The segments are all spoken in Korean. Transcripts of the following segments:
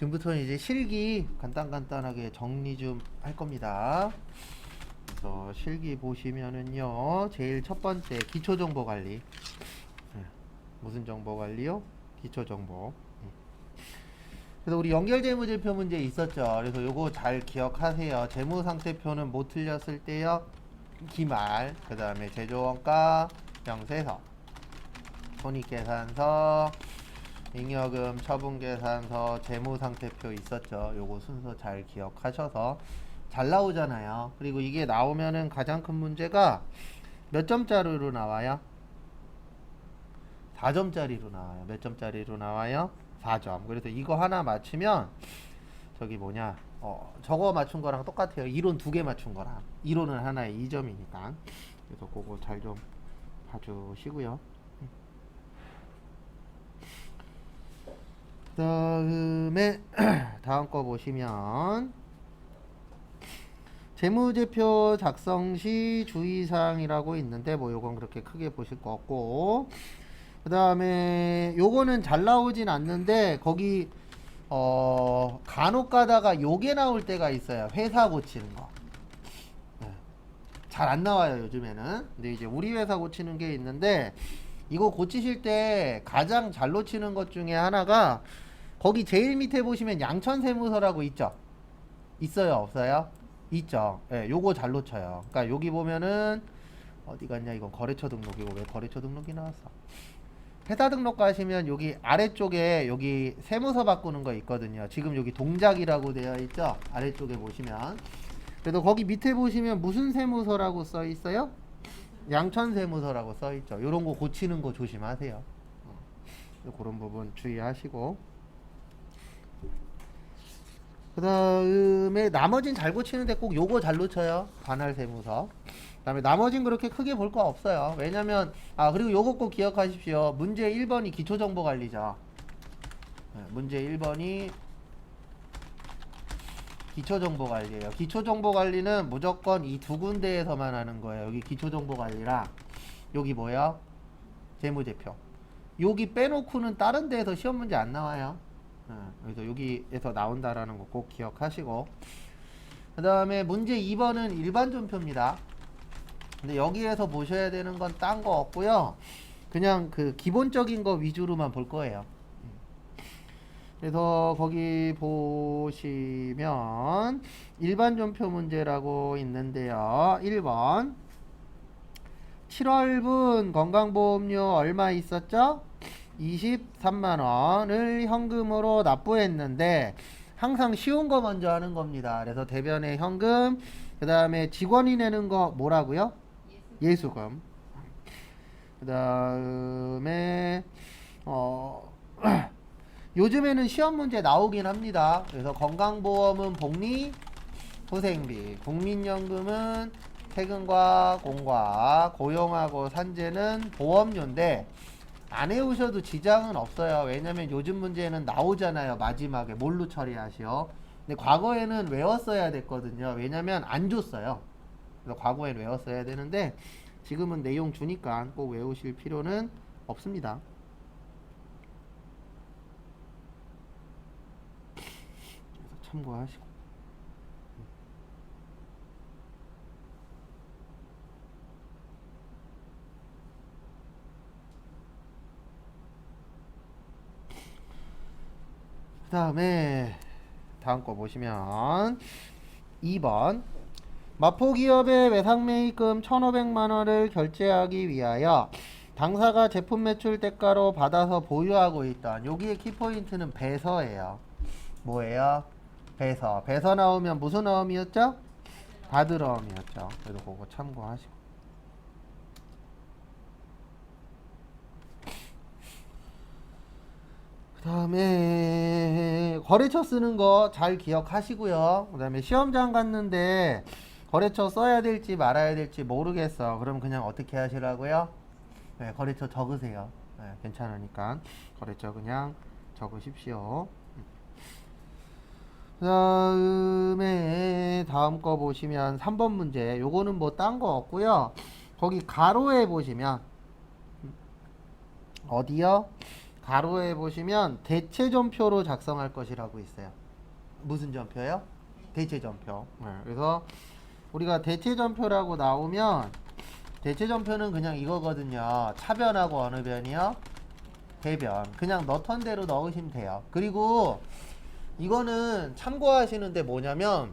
지금부터는 이제 실기 간단하게 정리 좀 할 겁니다. 그래서 실기 보시면은요, 제일 첫 번째 기초정보관리. 무슨 정보관리요? 기초정보. 그래서 우리 연결재무제표 문제 있었죠. 그래서 요거 잘 기억하세요. 재무상태표는 뭐 틀렸을 때요? 기말, 그 다음에 제조원가, 명세서, 손익계산서, 잉여금, 처분계산서, 재무상태표 있었죠. 요거 순서 잘 기억하셔서 잘 나오잖아요. 그리고 이게 나오면은 가장 큰 문제가 몇 점짜리로 나와요? 4점짜리로 나와요. 몇 점짜리로 나와요? 4점. 그래서 이거 하나 맞추면 저기 뭐냐, 저거 맞춘 거랑 똑같아요. 이론 2개 맞춘 거랑. 이론은 하나에 2점이니까. 그래서 그거 잘 좀 봐주시고요. 그 다음에 다음 거 보시면 재무제표 작성 시 주의사항이라고 있는데 뭐 요건 그렇게 크게 보실 거 없고, 그 다음에 요거는 잘 나오진 않는데 거기 간혹 가다가 요게 나올 때가 있어요. 회사 고치는 거. 잘 안 나와요 요즘에는. 근데 이제 우리 회사 고치는 게 있는데, 이거 고치실 때 가장 잘 놓치는 것 중에 하나가 거기 제일 밑에 보시면 양천세무서라고 있죠? 있어요 없어요? 있죠. 예, 요거 잘 놓쳐요. 그러니까 여기 보면은 어디 갔냐, 이건 거래처 등록이고 왜 거래처 등록이 나왔어? 회사 등록 가시면 여기 아래쪽에 여기 세무서 바꾸는 거 있거든요. 지금 여기 동작이라고 되어 있죠? 아래쪽에 보시면. 그래도 거기 밑에 보시면 무슨 세무서라고 써 있어요? 양천세무서라고 써 있죠. 요런 거 고치는 거 조심하세요. 그런 부분 주의하시고, 그 다음에 나머진 잘 고치는데 꼭 요거 잘 놓쳐요. 관할세무서. 그 다음에 나머진 그렇게 크게 볼 거 없어요. 왜냐면 그리고 요거 꼭 기억하십시오. 문제 1번이 기초정보관리죠. 문제 1번이 기초정보관리예요. 기초정보관리는 무조건 이 두 군데에서만 하는 거예요. 여기 기초정보관리랑 여기 뭐야? 재무제표. 여기 빼놓고는 다른 데에서 시험 문제 안 나와요. 그래서 여기에서 나온다라는 거 꼭 기억하시고, 그 다음에 문제 2번은 일반 존표입니다. 근데 여기에서 보셔야 되는 건 딴 거 없고요. 그냥 그 기본적인 거 위주로만 볼 거예요. 그래서 거기 보시면 일반 존표 문제라고 있는데요. 1번 7월분 건강보험료 얼마 있었죠? 23만원을 현금으로 납부했는데, 항상 쉬운 거 먼저 하는 겁니다. 그래서 대변에 현금, 그 다음에 직원이 내는 거 뭐라고요? 예수금. 그 다음에 요즘에는 시험 문제 나오긴 합니다. 그래서 건강보험은 복리, 후생비, 국민연금은 퇴근과 공과, 고용하고 산재는 보험료인데 안 해오셔도 지장은 없어요. 왜냐면 요즘 문제는 나오잖아요. 마지막에 뭘로 처리하시오. 근데 과거에는 외웠어야 됐거든요. 왜냐면 안 줬어요. 그래서 과거엔 외웠어야 되는데 지금은 내용 주니까 꼭 외우실 필요는 없습니다. 그래서 참고하시고. 그 다음에 다음 거 보시면 2번 마포기업의 외상매입금 1,500만원을 결제하기 위하여 당사가 제품 매출 대가로 받아서 보유하고 있던, 여기에 키포인트는 배서예요. 뭐예요? 배서. 배서 나오면 무슨 어음이었죠? 받으러음이었죠. 그래서 그거 참고하시고. 그 다음에 거래처 쓰는 거 잘 기억하시고요. 그 다음에 시험장 갔는데 거래처 써야 될지 말아야 될지 모르겠어. 그럼 그냥 어떻게 하시라고요? 네, 거래처 적으세요. 네, 괜찮으니까 거래처 그냥 적으십시오. 그 다음에 다음 거 보시면 3번 문제. 요거는 뭐 딴 거 없고요. 거기 가로에 보시면 어디요? 가로에 보시면 대체전표로 작성할 것이라고 있어요. 무슨 전표요? 대체전표. 그래서 우리가 대체전표라고 나오면 대체전표는 그냥 이거거든요. 차변하고 어느 변이요? 대변. 그냥 넣던 대로 넣으시면 돼요. 그리고 이거는 참고하시는데 뭐냐면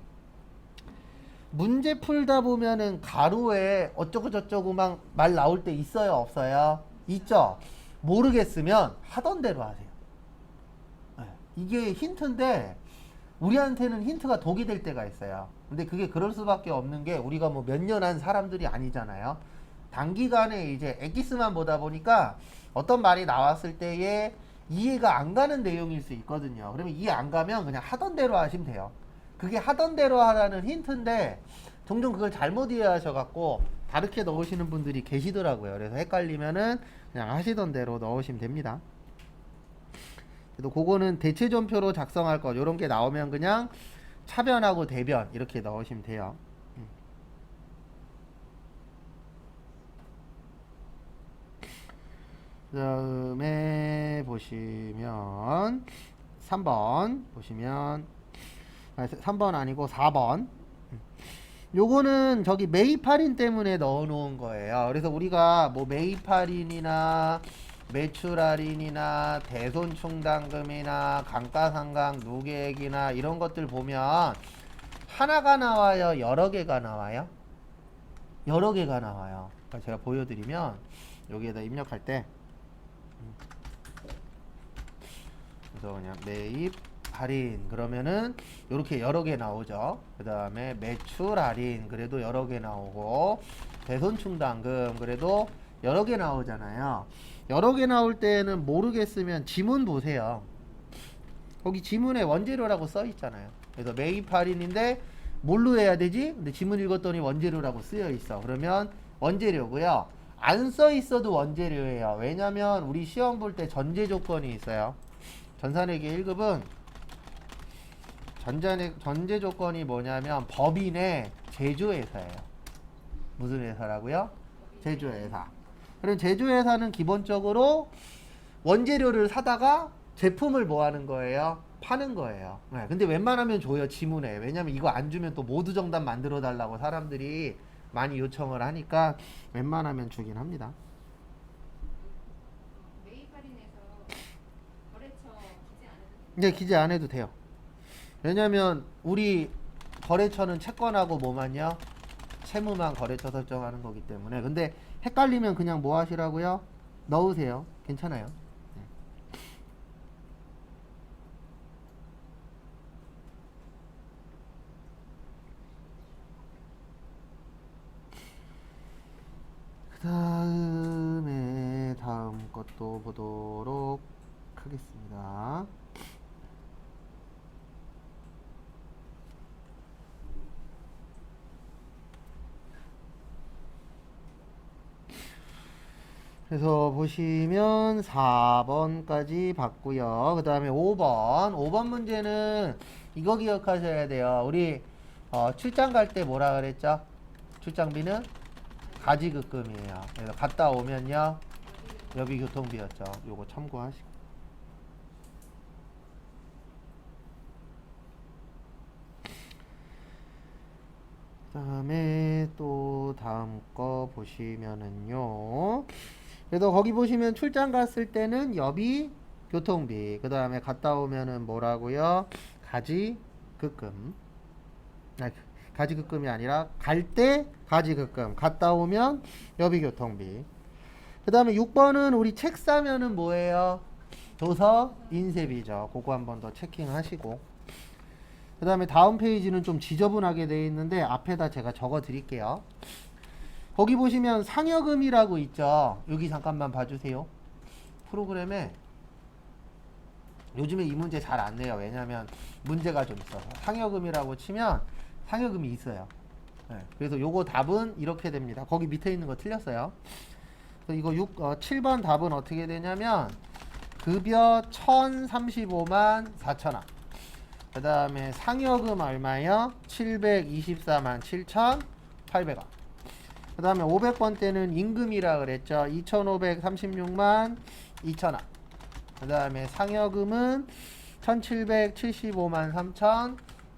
문제 풀다 보면은 가로에 어쩌고 저쩌고 막 말 나올 때 있어요, 없어요? 있죠? 모르겠으면 하던 대로 하세요. 이게 힌트인데 우리한테는 힌트가 독이 될 때가 있어요. 근데 그게 그럴 수밖에 없는 게 우리가 뭐 몇 년 한 사람들이 아니잖아요. 단기간에 이제 엑기스만 보다 보니까 어떤 말이 나왔을 때에 이해가 안 가는 내용일 수 있거든요. 그러면 이해 안 가면 그냥 하던 대로 하시면 돼요. 그게 하던 대로 하라는 힌트인데 종종 그걸 잘못 이해하셔갖고 다르게 넣으시는 분들이 계시더라고요. 그래서 헷갈리면은 그냥 하시던 대로 넣으시면 됩니다. 그래도 그거는 대체전표로 작성할 것 요런 게 나오면 그냥 차변하고 대변 이렇게 넣으시면 돼요. 그 다음에 보시면 3번 보시면 3번 아니고 4번 요거는 저기 매입 할인 때문에 넣어 놓은 거예요. 그래서 우리가 뭐 매입 할인이나 매출 할인이나 대손 충당금이나 감가상각 누계액이나 이런 것들 보면 하나가 나와요, 여러 개가 나와요? 여러 개가 나와요. 그러니까 제가 보여드리면 여기에다 입력할 때 그래서 그냥 매입 할인 그러면은 이렇게 여러 개 나오죠. 그 다음에 매출 할인 그래도 여러 개 나오고 대손 충당금 그래도 여러 개 나오잖아요. 여러 개 나올 때는 모르겠으면 지문 보세요. 거기 지문에 원재료라고 써 있잖아요. 그래서 매입 할인인데 뭘로 해야 되지? 근데 지문 읽었더니 원재료라고 쓰여 있어. 그러면 원재료고요. 안 써 있어도 원재료예요. 왜냐면 우리 시험 볼 때 전제 조건이 있어요. 전산회계 1급은 전제 조건이 뭐냐면 법인의 제조회사예요. 무슨 회사라고요? 제조회사. 그럼 제조회사는 기본적으로 원재료를 사다가 제품을 뭐 하는 거예요? 파는 거예요. 근데 웬만하면 줘요, 지문에. 왜냐면 이거 안 주면 또 모두 정답 만들어 달라고 사람들이 많이 요청을 하니까 웬만하면 주긴 합니다. 매입 할인해서 거래처 기재 안 해도 돼요? 이제 기재 안 해도 돼요. 왜냐면 우리 거래처는 채권하고 뭐만요? 채무만 거래처 설정하는 거기 때문에. 근데 헷갈리면 그냥 뭐 하시라고요? 넣으세요. 괜찮아요. 그 다음에 다음 것도 보도록 하겠습니다. 그래서 보시면 4번까지 봤고요. 그 다음에 5번 문제는 이거 기억하셔야 돼요. 우리 출장 갈 때 뭐라 그랬죠? 출장비는 가지급금이에요. 그래서 갔다 오면요 여비 교통비였죠. 요거 참고하시고. 그 다음에 또 다음 거 보시면은요. 그래서 거기 보시면 출장 갔을 때는 여비 교통비. 그 다음에 갔다 오면은 뭐라고요? 가지급금. 가지급금이 아니라 갈 때 가지급금, 갔다 오면 여비교통비. 그 다음에 6번은 우리 책 사면은 뭐예요? 도서 인쇄비죠. 그거 한 번 더 체킹하시고. 그 다음에 다음 페이지는 좀 지저분하게 되어 있는데 앞에다 제가 적어 드릴게요. 거기 보시면 상여금이라고 있죠. 여기 잠깐만 봐주세요. 프로그램에 요즘에 이 문제 잘 안 내요. 왜냐면 문제가 좀 있어서. 상여금이라고 치면 상여금이 있어요. 그래서 요거 답은 이렇게 됩니다. 거기 밑에 있는 거 틀렸어요. 그래서 이거 7번 답은 어떻게 되냐면 급여 1035만 4천원. 그 다음에 상여금 얼마요? 724만 7,800원. 그 다음에 500번 때는 임금이라 그랬죠. 2,536만 2천원. 그 다음에 상여금은 1775만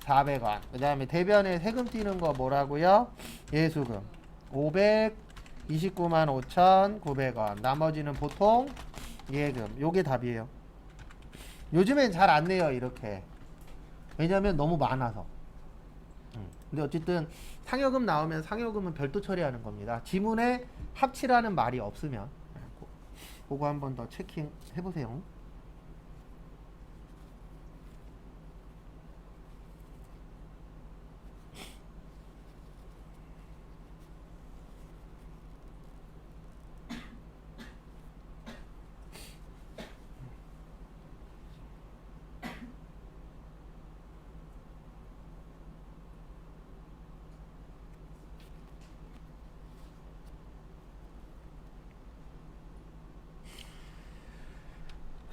3,400원. 그 다음에 대변에 세금 띄는 거 뭐라고요? 예수금 529만 5,900원. 나머지는 보통 예금. 요게 답이에요. 요즘엔 잘 안 내요 이렇게. 왜냐면 너무 많아서. 근데 어쨌든 상여금 나오면 상여금은 별도 처리하는 겁니다. 지문에 합치라는 말이 없으면 그거 한 번 더 체킹 해보세요.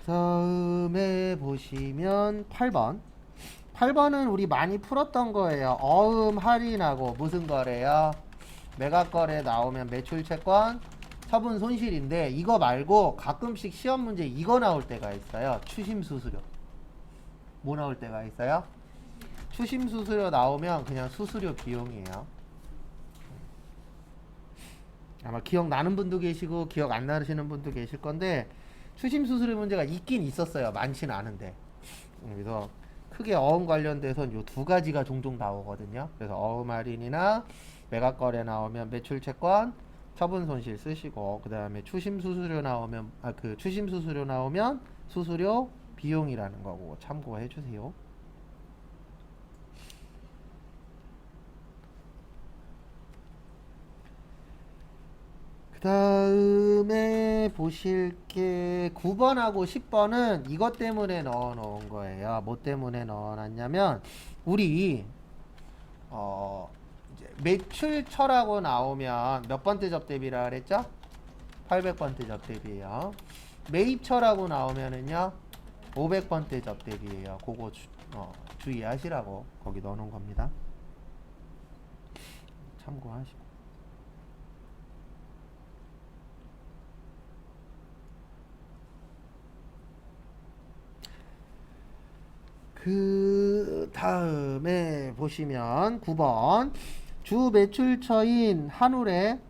다음에 보시면 8번. 8번은 우리 많이 풀었던 거예요. 어음 할인하고 무슨 거래요? 매각 거래 나오면 매출 채권, 처분 손실인데 이거 말고 가끔씩 시험 문제 이거 나올 때가 있어요. 추심 수수료. 뭐 나올 때가 있어요? 추심 수수료 나오면 그냥 수수료 비용이에요. 아마 기억나는 분도 계시고 기억 안 나시는 분도 계실 건데 추심 수수료 문제가 있긴 있었어요. 많지는 않은데. 그래서 크게 어음 관련돼서는 요 두 가지가 종종 나오거든요. 그래서 어음 할인이나 매각 거래 나오면 매출 채권, 처분 손실 쓰시고 그 다음에 추심 수수료 나오면 추심 수수료 나오면 수수료 비용이라는 거고 참고해 주세요. 그 다음에 보실 게 9번하고 10번은 이것 때문에 넣어 놓은 거예요. 뭐 때문에 넣어 놨냐면 우리 이제 매출처라고 나오면 몇 번째 접대비라 그랬죠? 800번째 접대비예요. 매입처라고 나오면은요 500번째 접대비예요. 그거 주의하시라고 거기 넣어 놓은 겁니다. 참고하시고. 그 다음에 보시면 9번 주 매출처인 한울의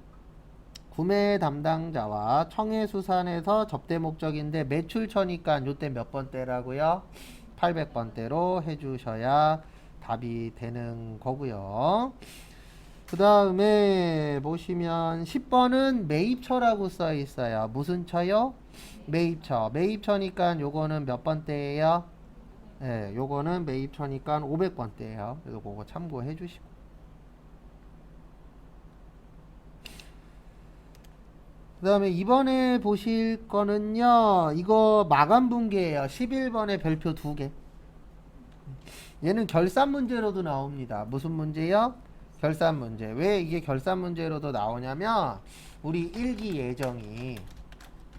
구매 담당자와 청해수산에서 접대 목적인데 매출처니까 요때 몇 번대라고요? 800번대로 해주셔야 답이 되는 거고요. 그 다음에 보시면 10번은 매입처라고 써 있어요. 무슨 처요? 매입처. 매입처니까 요거는 몇 번대예요? 네, 요거는 매입처니까 500번대예요. 그래서 그거 참고해 주시고. 그 다음에 이번에 보실 거는요. 이거 마감분계예요. 11번에 별표 2개. 얘는 결산 문제로도 나옵니다. 무슨 문제요? 결산 문제. 왜 이게 결산 문제로도 나오냐면 우리 일기 예정이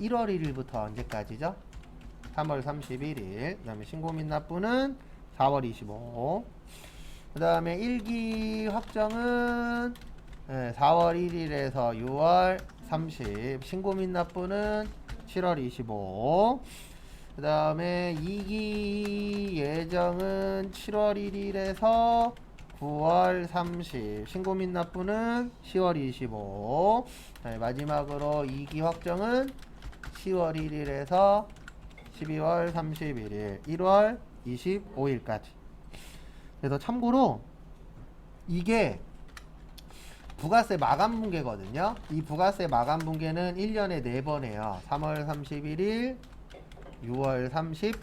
1월 1일부터 언제까지죠? 3월 31일. 그 다음에 신고 및 납부는 4월 25. 그 다음에 일기 확정은 4월 1일에서 6월 30. 신고 및 납부는 7월 25. 그 다음에 2기 예정은 7월 1일에서 9월 30. 신고 및 납부는 10월 25. 마지막으로 2기 확정은 10월 1일에서 12월 31일, 1월 25일까지. 그래서 참고로 이게 부가세 마감 분계거든요. 이 부가세 마감 분계는 1년에 4번 해요. 3월 31일, 6월 30,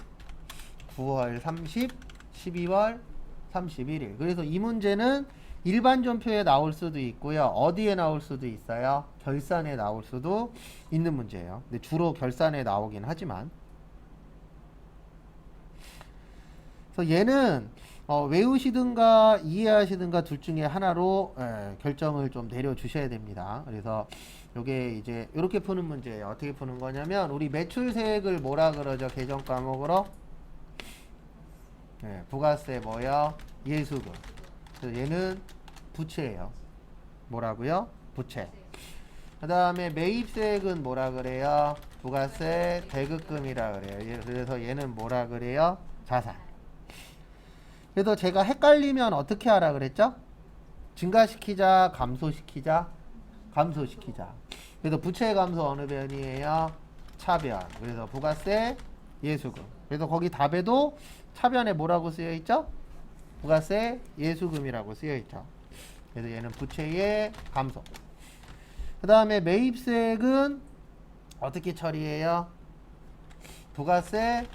9월 30, 12월 31일. 그래서 이 문제는 일반 전표에 나올 수도 있고요. 어디에 나올 수도 있어요? 결산에 나올 수도 있는 문제예요. 근데 주로 결산에 나오긴 하지만. 그래서 얘는 외우시든가 이해하시든가 둘 중에 하나로 결정을 좀 내려주셔야 됩니다. 그래서 요게 이제 이렇게 푸는 문제예요. 어떻게 푸는 거냐면 우리 매출세액을 뭐라 그러죠? 계정 과목으로 부가세 뭐요? 예수금. 그래서 얘는 부채예요. 뭐라고요? 부채. 그 다음에 매입세액은 뭐라 그래요? 부가세 대급금이라 그래요. 그래서 얘는 뭐라 그래요? 자산. 그래서 제가 헷갈리면 어떻게 하라 그랬죠? 증가시키자, 감소시키자, 감소시키자. 그래서 부채 감소 어느 변이에요? 차변. 그래서 부가세, 예수금. 그래서 거기 답에도 차변에 뭐라고 쓰여 있죠? 부가세, 예수금이라고 쓰여 있죠. 그래서 얘는 부채의 감소. 그 다음에 매입세액은 어떻게 처리해요? 부가세,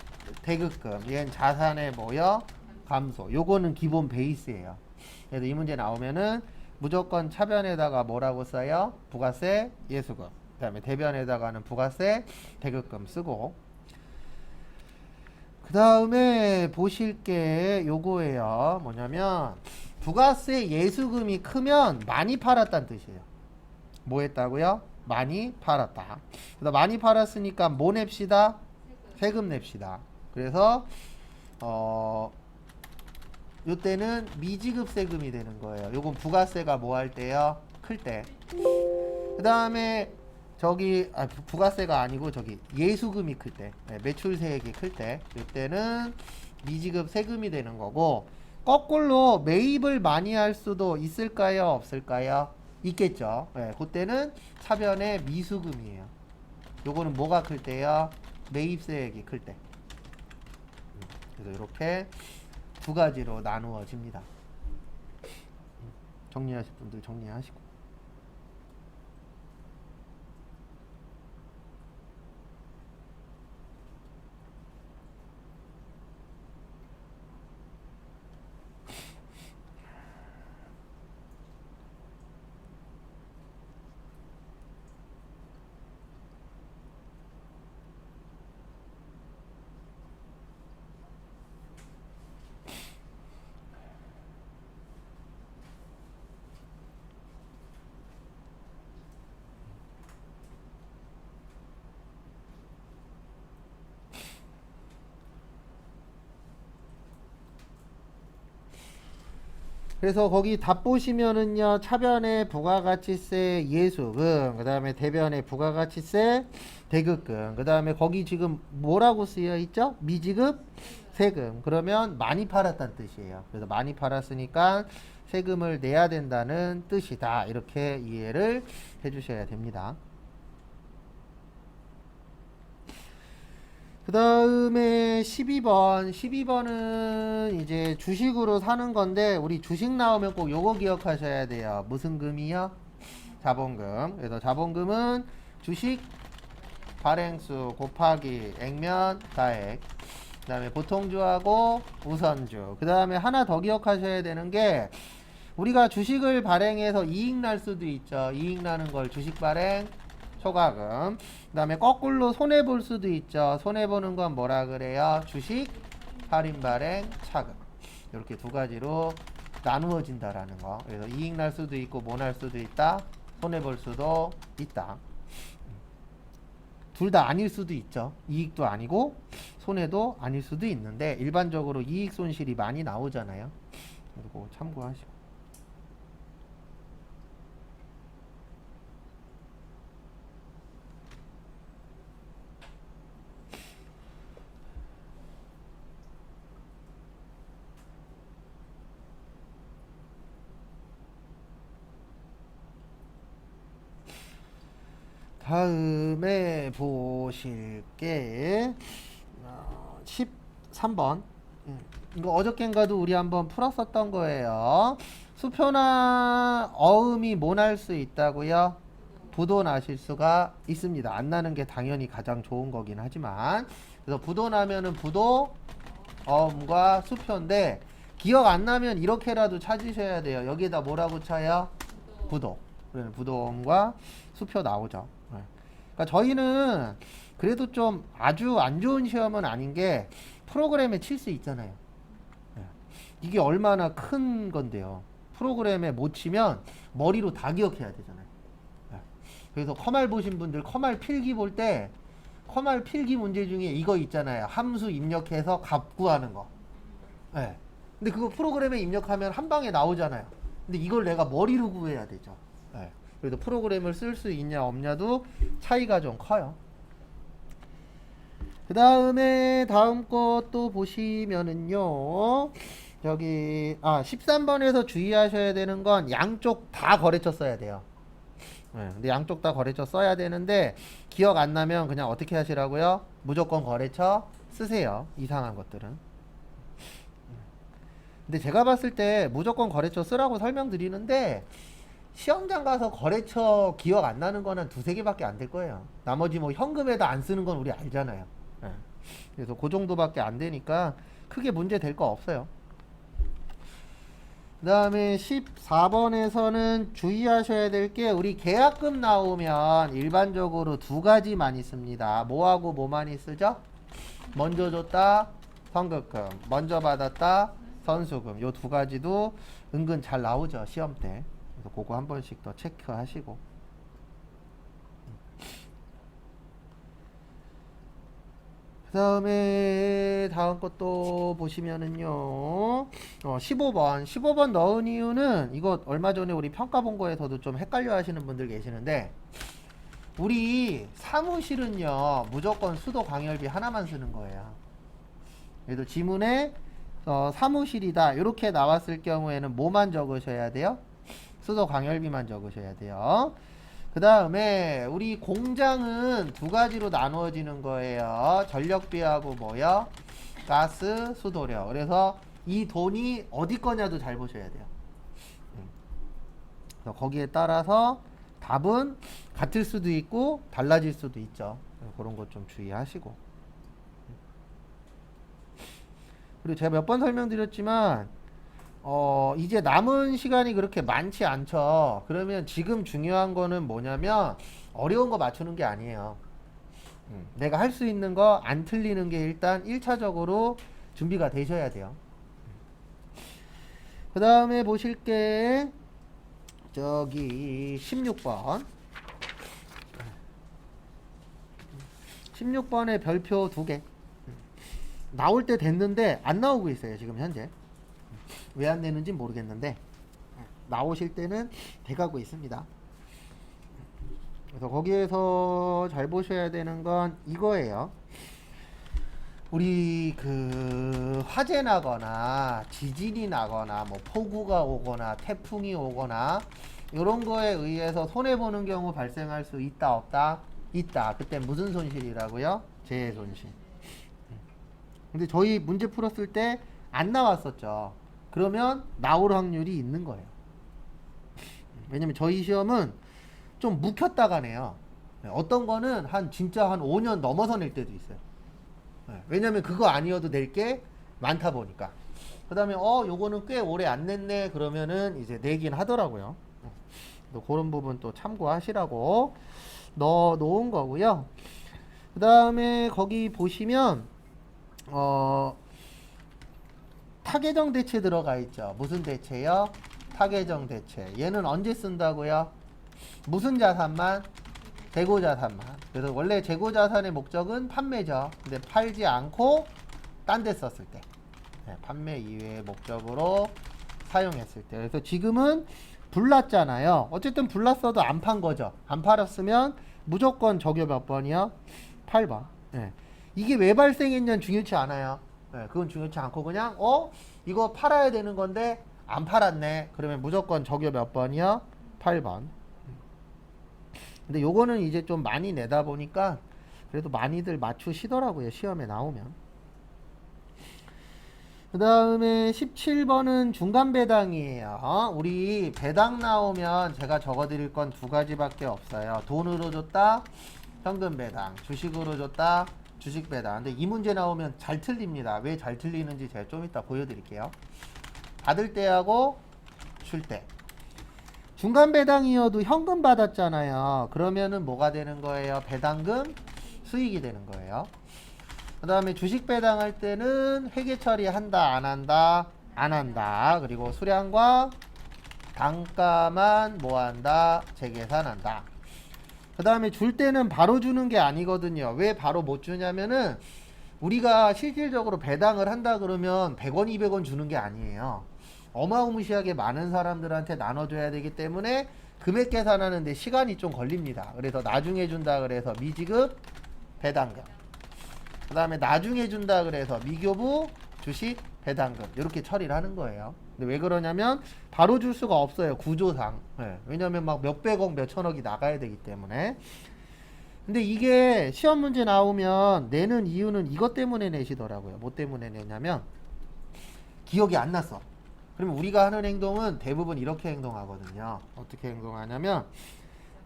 대급금. 얘는 자산의 뭐요? 감소. 요거는 기본 베이스예요. 그래서 이 문제 나오면은 무조건 차변에다가 뭐라고 써요? 부가세, 예수금. 그 다음에 대변에다가는 부가세, 대급금 쓰고. 그 다음에 보실 게 요거예요. 뭐냐면 부가세, 예수금이 크면 많이 팔았다는 뜻이에요. 뭐 했다고요? 많이 팔았다. 그래서 많이 팔았으니까 뭐 냅시다? 세금 냅시다. 그래서 요때는 미지급 세금이 되는 거예요. 요건 부가세가 뭐 할 때요? 클 때. 그 다음에 저기 부가세가 아니고 저기 예수금이 클 때, 매출세액이 클 때, 요때는 미지급 세금이 되는 거고, 거꾸로 매입을 많이 할 수도 있을까요? 없을까요? 있겠죠. 그때는 차변의 미수금이에요. 요거는 뭐가 클 때요? 매입세액이 클 때. 그래서 이렇게 두 가지로 나누어집니다. 정리하실 분들 정리하시고. 그래서 거기 답 보시면은요, 차변에 부가가치세 예수금, 그 다음에 대변에 부가가치세 대급금, 그 다음에 거기 지금 뭐라고 쓰여 있죠? 미지급 세금. 그러면 많이 팔았다는 뜻이에요. 그래서 많이 팔았으니까 세금을 내야 된다는 뜻이다. 이렇게 이해를 해주셔야 됩니다. 그 다음에 12번. 12번은 이제 주식으로 사는 건데, 우리 주식 나오면 꼭 요거 기억하셔야 돼요. 무슨 금이요? 자본금. 그래서 자본금은 주식 발행수 곱하기 액면 가액. 그 다음에 보통주하고 우선주. 그 다음에 하나 더 기억하셔야 되는 게, 우리가 주식을 발행해서 이익 날 수도 있죠. 이익 나는 걸 주식 발행 초과금. 그 다음에 거꾸로 손해볼 수도 있죠. 손해보는 건 뭐라 그래요? 주식 할인 발행 차금. 이렇게 두 가지로 나누어진다라는 거. 그래서 이익 날 수도 있고 뭐 날 수도 있다. 손해볼 수도 있다. 둘 다 아닐 수도 있죠. 이익도 아니고 손해도 아닐 수도 있는데, 일반적으로 이익 손실이 많이 나오잖아요. 그리고 참고하시고. 다음에 보실 게 13번. 이거 어저께인가도 우리 한번 풀었었던 거예요. 수표나 어음이 뭐 날 수 있다고요? 부도 나실 수가 있습니다. 안 나는 게 당연히 가장 좋은 거긴 하지만, 그래서 부도 나면은 부도, 어음과 수표인데, 기억 안 나면 이렇게라도 찾으셔야 돼요. 여기에다 뭐라고 쳐요? 부도. 그래서 부도음과 수표 나오죠. 그러니까 저희는 그래도 좀 아주 안 좋은 시험은 아닌 게 프로그램에 칠 수 있잖아요. 이게 얼마나 큰 건데요. 프로그램에 못 치면 머리로 다 기억해야 되잖아요. 그래서 커말 보신 분들 커말 필기 볼 때 커말 필기 문제 중에 이거 있잖아요. 함수 입력해서 값 구하는 거. 근데 그거 프로그램에 입력하면 한 방에 나오잖아요. 근데 이걸 내가 머리로 구해야 되죠. 그래도 프로그램을 쓸 수 있냐 없냐도 차이가 좀 커요. 그 다음에 다음 것도 보시면은요. 저기 13번에서 주의하셔야 되는 건 양쪽 다 거래처 써야 돼요. 네, 근데 양쪽 다 거래처 써야 되는데 기억 안 나면 그냥 어떻게 하시라고요? 무조건 거래처 쓰세요. 이상한 것들은. 근데 제가 봤을 때 무조건 거래처 쓰라고 설명드리는데 시험장 가서 거래처 기억 안 나는 거는 두세 개밖에 안 될 거예요. 나머지 뭐 현금에다 안 쓰는 건 우리 알잖아요. 네. 그래서 그 정도밖에 안 되니까 크게 문제 될 거 없어요. 그 다음에 14번에서는 주의하셔야 될 게 우리 계약금 나오면 일반적으로 두 가지만 있습니다. 뭐하고 뭐만 쓰죠? 먼저 줬다 선급금, 먼저 받았다 선수금. 요 두 가지도 은근 잘 나오죠 시험 때. 그래서 그거 한 번씩 더 체크하시고. 그 다음에 다음 것도 보시면은요 15번 넣은 이유는 이거 얼마 전에 우리 평가 본 거에서도 좀 헷갈려 하시는 분들 계시는데 우리 사무실은요 무조건 수도 광열비 하나만 쓰는 거예요. 그래도 지문에 사무실이다 이렇게 나왔을 경우에는 뭐만 적으셔야 돼요? 수도 광열비만 적으셔야 돼요. 그 다음에 우리 공장은 두 가지로 나누어지는 거예요. 전력비하고 뭐요? 가스, 수도료. 그래서 이 돈이 어디 거냐도 잘 보셔야 돼요. 그래서 거기에 따라서 답은 같을 수도 있고 달라질 수도 있죠. 그런 것 좀 주의하시고. 그리고 제가 몇 번 설명드렸지만 이제 남은 시간이 그렇게 많지 않죠. 그러면 지금 중요한 거는 뭐냐면 어려운 거 맞추는 게 아니에요. 내가 할 수 있는 거 안 틀리는 게 일단 1차적으로 준비가 되셔야 돼요. 그 다음에 보실 게 저기 16번 16번에 별표 2개 나올 때 됐는데 안 나오고 있어요 지금 현재. 왜 안 되는지 모르겠는데 나오실 때는 돼가고 있습니다. 그래서 거기에서 잘 보셔야 되는 건 이거예요. 우리 그 화재 나거나 지진이 나거나 뭐 폭우가 오거나 태풍이 오거나 이런 거에 의해서 손해 보는 경우 발생할 수 있다 없다? 있다. 그때 무슨 손실이라고요? 재해 손실. 근데 저희 문제 풀었을 때 안 나왔었죠. 그러면 나올 확률이 있는 거예요. 왜냐면 저희 시험은 좀 묵혔다가 내요. 어떤 거는 진짜 한 5년 넘어서 낼 때도 있어요. 왜냐면 그거 아니어도 낼 게 많다 보니까. 그 다음에 요거는 꽤 오래 안 냈네 그러면은 이제 내긴 하더라고요. 그런 부분 또 참고하시라고 넣어 놓은 거고요. 그 다음에 거기 보시면 타계정 대체 들어가 있죠. 무슨 대체요? 타계정 대체. 얘는 언제 쓴다고요? 무슨 자산만? 재고자산만. 그래서 원래 재고자산의 목적은 판매죠. 근데 팔지 않고 딴 데 썼을 때. 네, 판매 이외의 목적으로 사용했을 때. 그래서 지금은 불났잖아요. 어쨌든 불났어도 안 판 거죠. 안 팔았으면 무조건 적요 몇 번이요? 8번. 네. 이게 왜 발생했냐는 중요치 않아요. 네, 그건 중요치 않고 그냥 이거 팔아야 되는 건데 안 팔았네. 그러면 무조건 적요 몇 번이요? 8번. 근데 요거는 이제 좀 많이 내다 보니까 그래도 많이들 맞추시더라고요. 시험에 나오면. 그 다음에 17번은 중간 배당이에요. 우리 배당 나오면 제가 적어드릴 건 두 가지밖에 없어요. 돈으로 줬다, 현금 배당. 주식으로 줬다, 주식 배당. 근데 이 문제 나오면 잘 틀립니다. 왜 잘 틀리는지 제가 좀 이따 보여드릴게요. 받을 때하고 줄 때. 중간 배당이어도 현금 받았잖아요. 그러면은 뭐가 되는 거예요? 배당금 수익이 되는 거예요. 그 다음에 주식 배당할 때는 회계 처리한다 안 한다? 안 한다. 그리고 수량과 단가만 뭐 한다? 재계산한다. 그 다음에 줄 때는 바로 주는 게 아니거든요. 왜 바로 못 주냐면은 우리가 실질적으로 배당을 한다 그러면 100원 200원 주는 게 아니에요. 어마무시하게 많은 사람들한테 나눠줘야 되기 때문에 금액 계산하는데 시간이 좀 걸립니다. 그래서 나중에 준다 그래서 미지급 배당금. 그 다음에 나중에 준다 그래서 미교부 주식 배당금. 이렇게 처리를 하는 거예요. 근데 왜 그러냐면 바로 줄 수가 없어요. 구조상. 네. 왜냐면 막 몇백억 몇천억이 나가야 되기 때문에. 근데 이게 시험 문제 나오면 내는 이유는 이것 때문에 내시더라고요. 뭐 때문에 내냐면 기억이 안 났어. 그러면 우리가 하는 행동은 대부분 이렇게 행동하거든요. 어떻게 행동하냐면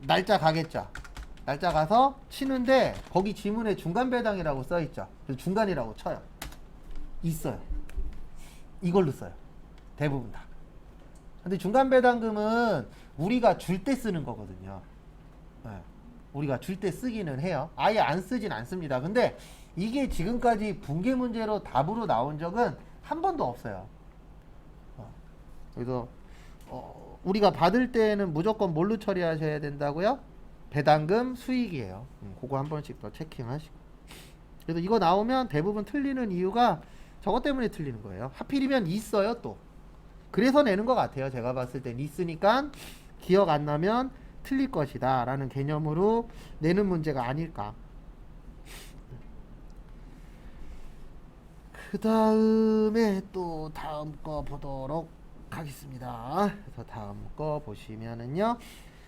날짜 가겠죠. 날짜 가서 치는데 거기 지문에 중간 배당이라고 써 있죠. 그래서 중간이라고 쳐요. 있어요. 이걸로 써요. 대부분 다. 근데 중간 배당금은 우리가 줄 때 쓰는 거거든요. 네. 우리가 줄 때 쓰기는 해요. 아예 안 쓰진 않습니다. 근데 이게 지금까지 분계 문제로 답으로 나온 적은 한 번도 없어요. 그래서 우리가 받을 때는 무조건 뭘로 처리하셔야 된다고요? 배당금 수익이에요. 그거 한 번씩 더 체킹하시고. 그래서 이거 나오면 대부분 틀리는 이유가 저것 때문에 틀리는 거예요. 하필이면 있어요 또. 그래서 내는 것 같아요. 제가 봤을 땐 있으니까 기억 안 나면 틀릴 것이다 라는 개념으로 내는 문제가 아닐까. 그 다음에 또 다음 거 보도록 하겠습니다. 그래서 다음 거 보시면은요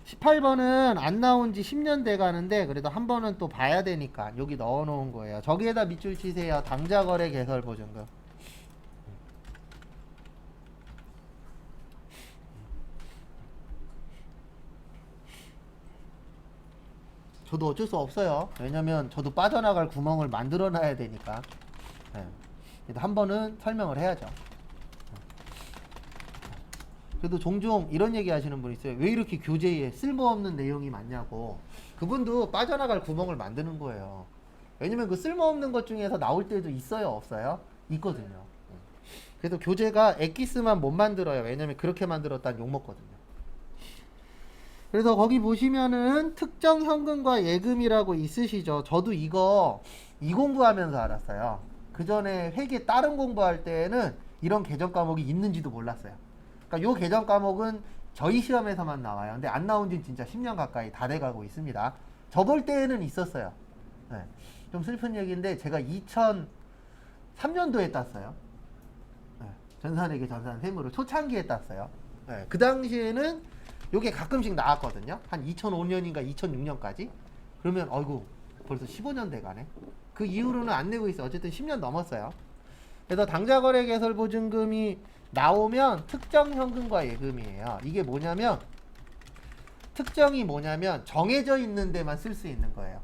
18번은 안 나온 지 10년 돼 가는데 그래도 한 번은 또 봐야 되니까 여기 넣어 놓은 거예요. 저기에다 밑줄 치세요. 당좌거래 개설 보증금. 저도 어쩔 수 없어요. 왜냐면 저도 빠져나갈 구멍을 만들어 놔야 되니까. 네. 그래도 한 번은 설명을 해야죠. 그래도 종종 이런 얘기 하시는 분 있어요. 왜 이렇게 교재에 쓸모없는 내용이 많냐고. 그분도 빠져나갈 구멍을 만드는 거예요. 왜냐면 그 쓸모없는 것 중에서 나올 때도 있어요, 없어요? 있거든요. 그래서 교재가 엑기스만 못 만들어요. 왜냐면 그렇게 만들었다는 욕먹거든요. 그래서 거기 보시면은 특정 현금과 예금이라고 있으시죠. 저도 이거 이 공부하면서 알았어요. 그 전에 회계 다른 공부할 때는 이런 개정 과목이 있는지도 몰랐어요. 그러니까 요 개정 과목은 저희 시험에서만 나와요. 근데 안 나온 지 진짜 10년 가까이 다 돼가고 있습니다. 저 볼 때는 있었어요. 네. 좀 슬픈 얘기인데 제가 2003년도에 땄어요. 네. 전산회계 전산 세무를 초창기에 땄어요. 네. 그 당시에는 요게 가끔씩 나왔거든요. 한 2005년인가 2006년까지. 그러면 어이구 벌써 15년 돼가네. 그 이후로는 안 내고 있어요. 어쨌든 10년 넘었어요. 그래서 당좌거래 개설 보증금이 나오면 특정 현금과 예금이에요. 이게 뭐냐면 특정이 뭐냐면 정해져 있는 데만 쓸 수 있는 거예요.